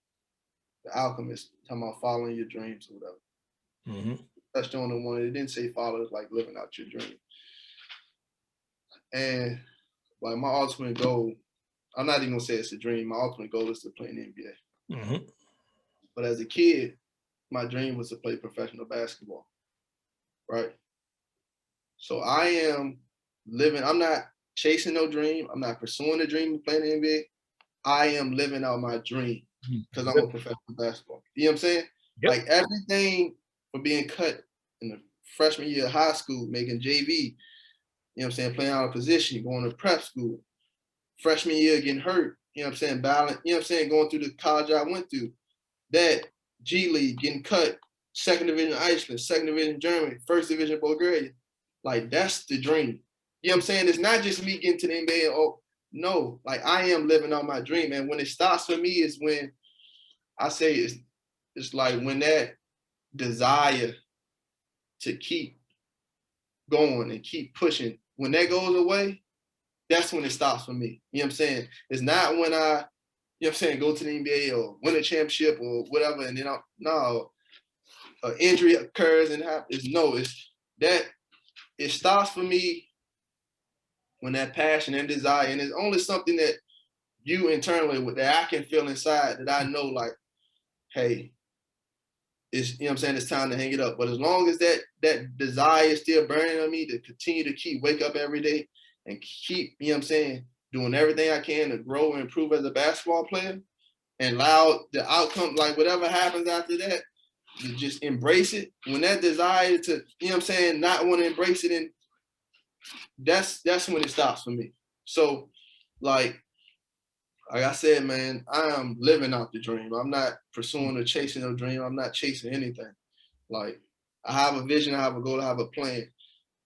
the alchemist, talking about following your dreams or whatever. Mm-hmm. Touched on the one, it didn't say follow, it's like living out your dream. And like my ultimate goal, I'm not even gonna say it's a dream. My ultimate goal is to play in the NBA. Mm-hmm. But as a kid, my dream was to play professional basketball. Right. So I am living, I'm not chasing no dream. I'm not pursuing the dream of playing in the NBA. I am living out my dream because I'm a professional basketball. You know what I'm saying? Yep. Like everything from being cut in the freshman year of high school, making JV, you know what I'm saying, playing out of position, going to prep school, freshman year getting hurt, you know what I'm saying, balance, you know what I'm saying, going through the college I went through, that G League, getting cut, second division Iceland, second division Germany, first division Bulgaria. Like that's the dream. You know what I'm saying? It's not just me getting to the NBA. Oh, no, like I am living on my dream. And when it stops for me is when I say it's like when that desire to keep going and keep pushing, when that goes away, that's when it stops for me. You know what I'm saying? It's not when I, you know what I'm saying, go to the NBA or win a championship or whatever, and then an injury occurs and happens. No, it's that it stops for me when that passion and desire, and it's only something that you internally that I can feel inside that I know, like, hey, it's, you know what I'm saying, it's time to hang it up. But as long as that desire is still burning on me to continue to wake up every day and keep, you know what I'm saying, doing everything I can to grow and improve as a basketball player and allow the outcome, like whatever happens after that, to just embrace it. When that desire to, you know what I'm saying, not want to embrace it, and that's when it stops for me. So like I said, man, I am living out the dream. I'm not pursuing or chasing a dream. I'm not chasing anything. Like I have a vision, I have a goal, I have a plan.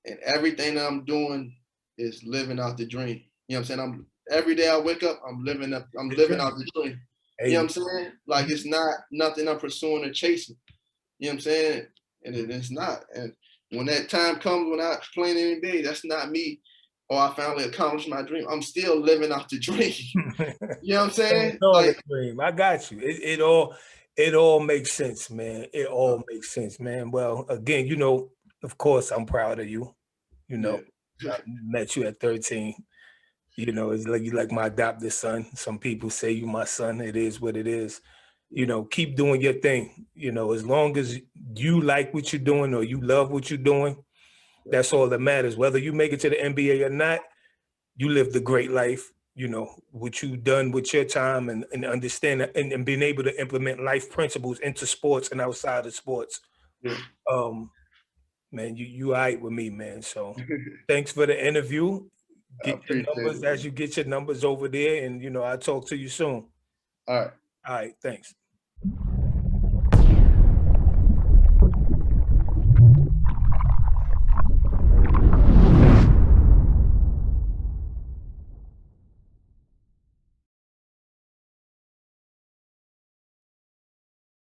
And everything that I'm doing is living out the dream. You know what I'm saying? Every day I wake up, I'm living out the dream. You know what I'm saying? Like it's not nothing I'm pursuing or chasing. You know what I'm saying? And it's not. And when that time comes when I play in the NBA, that's not me. Oh, I finally accomplished my dream. I'm still living out the dream. You know what I'm saying? It's all Like, a dream. I got you. It all makes sense, man. It all makes sense, man. Well, again, you know, of course, I'm proud of you. You know, yeah. I met you at 13. You know, it's like you like my adopted son. Some people say you my son. It is what it is. You know, keep doing your thing. You know, as long as you like what you're doing or you love what you're doing, that's all that matters. Whether you make it to the NBA or not, you lived a great life. You know, what you done with your time and understand and being able to implement life principles into sports and outside of sports. Yeah. Man, you all right with me, man. So thanks for the interview. I Get your appreciate numbers it. as you get your numbers over there, and you know, I'll talk to you soon. All right. All right, thanks.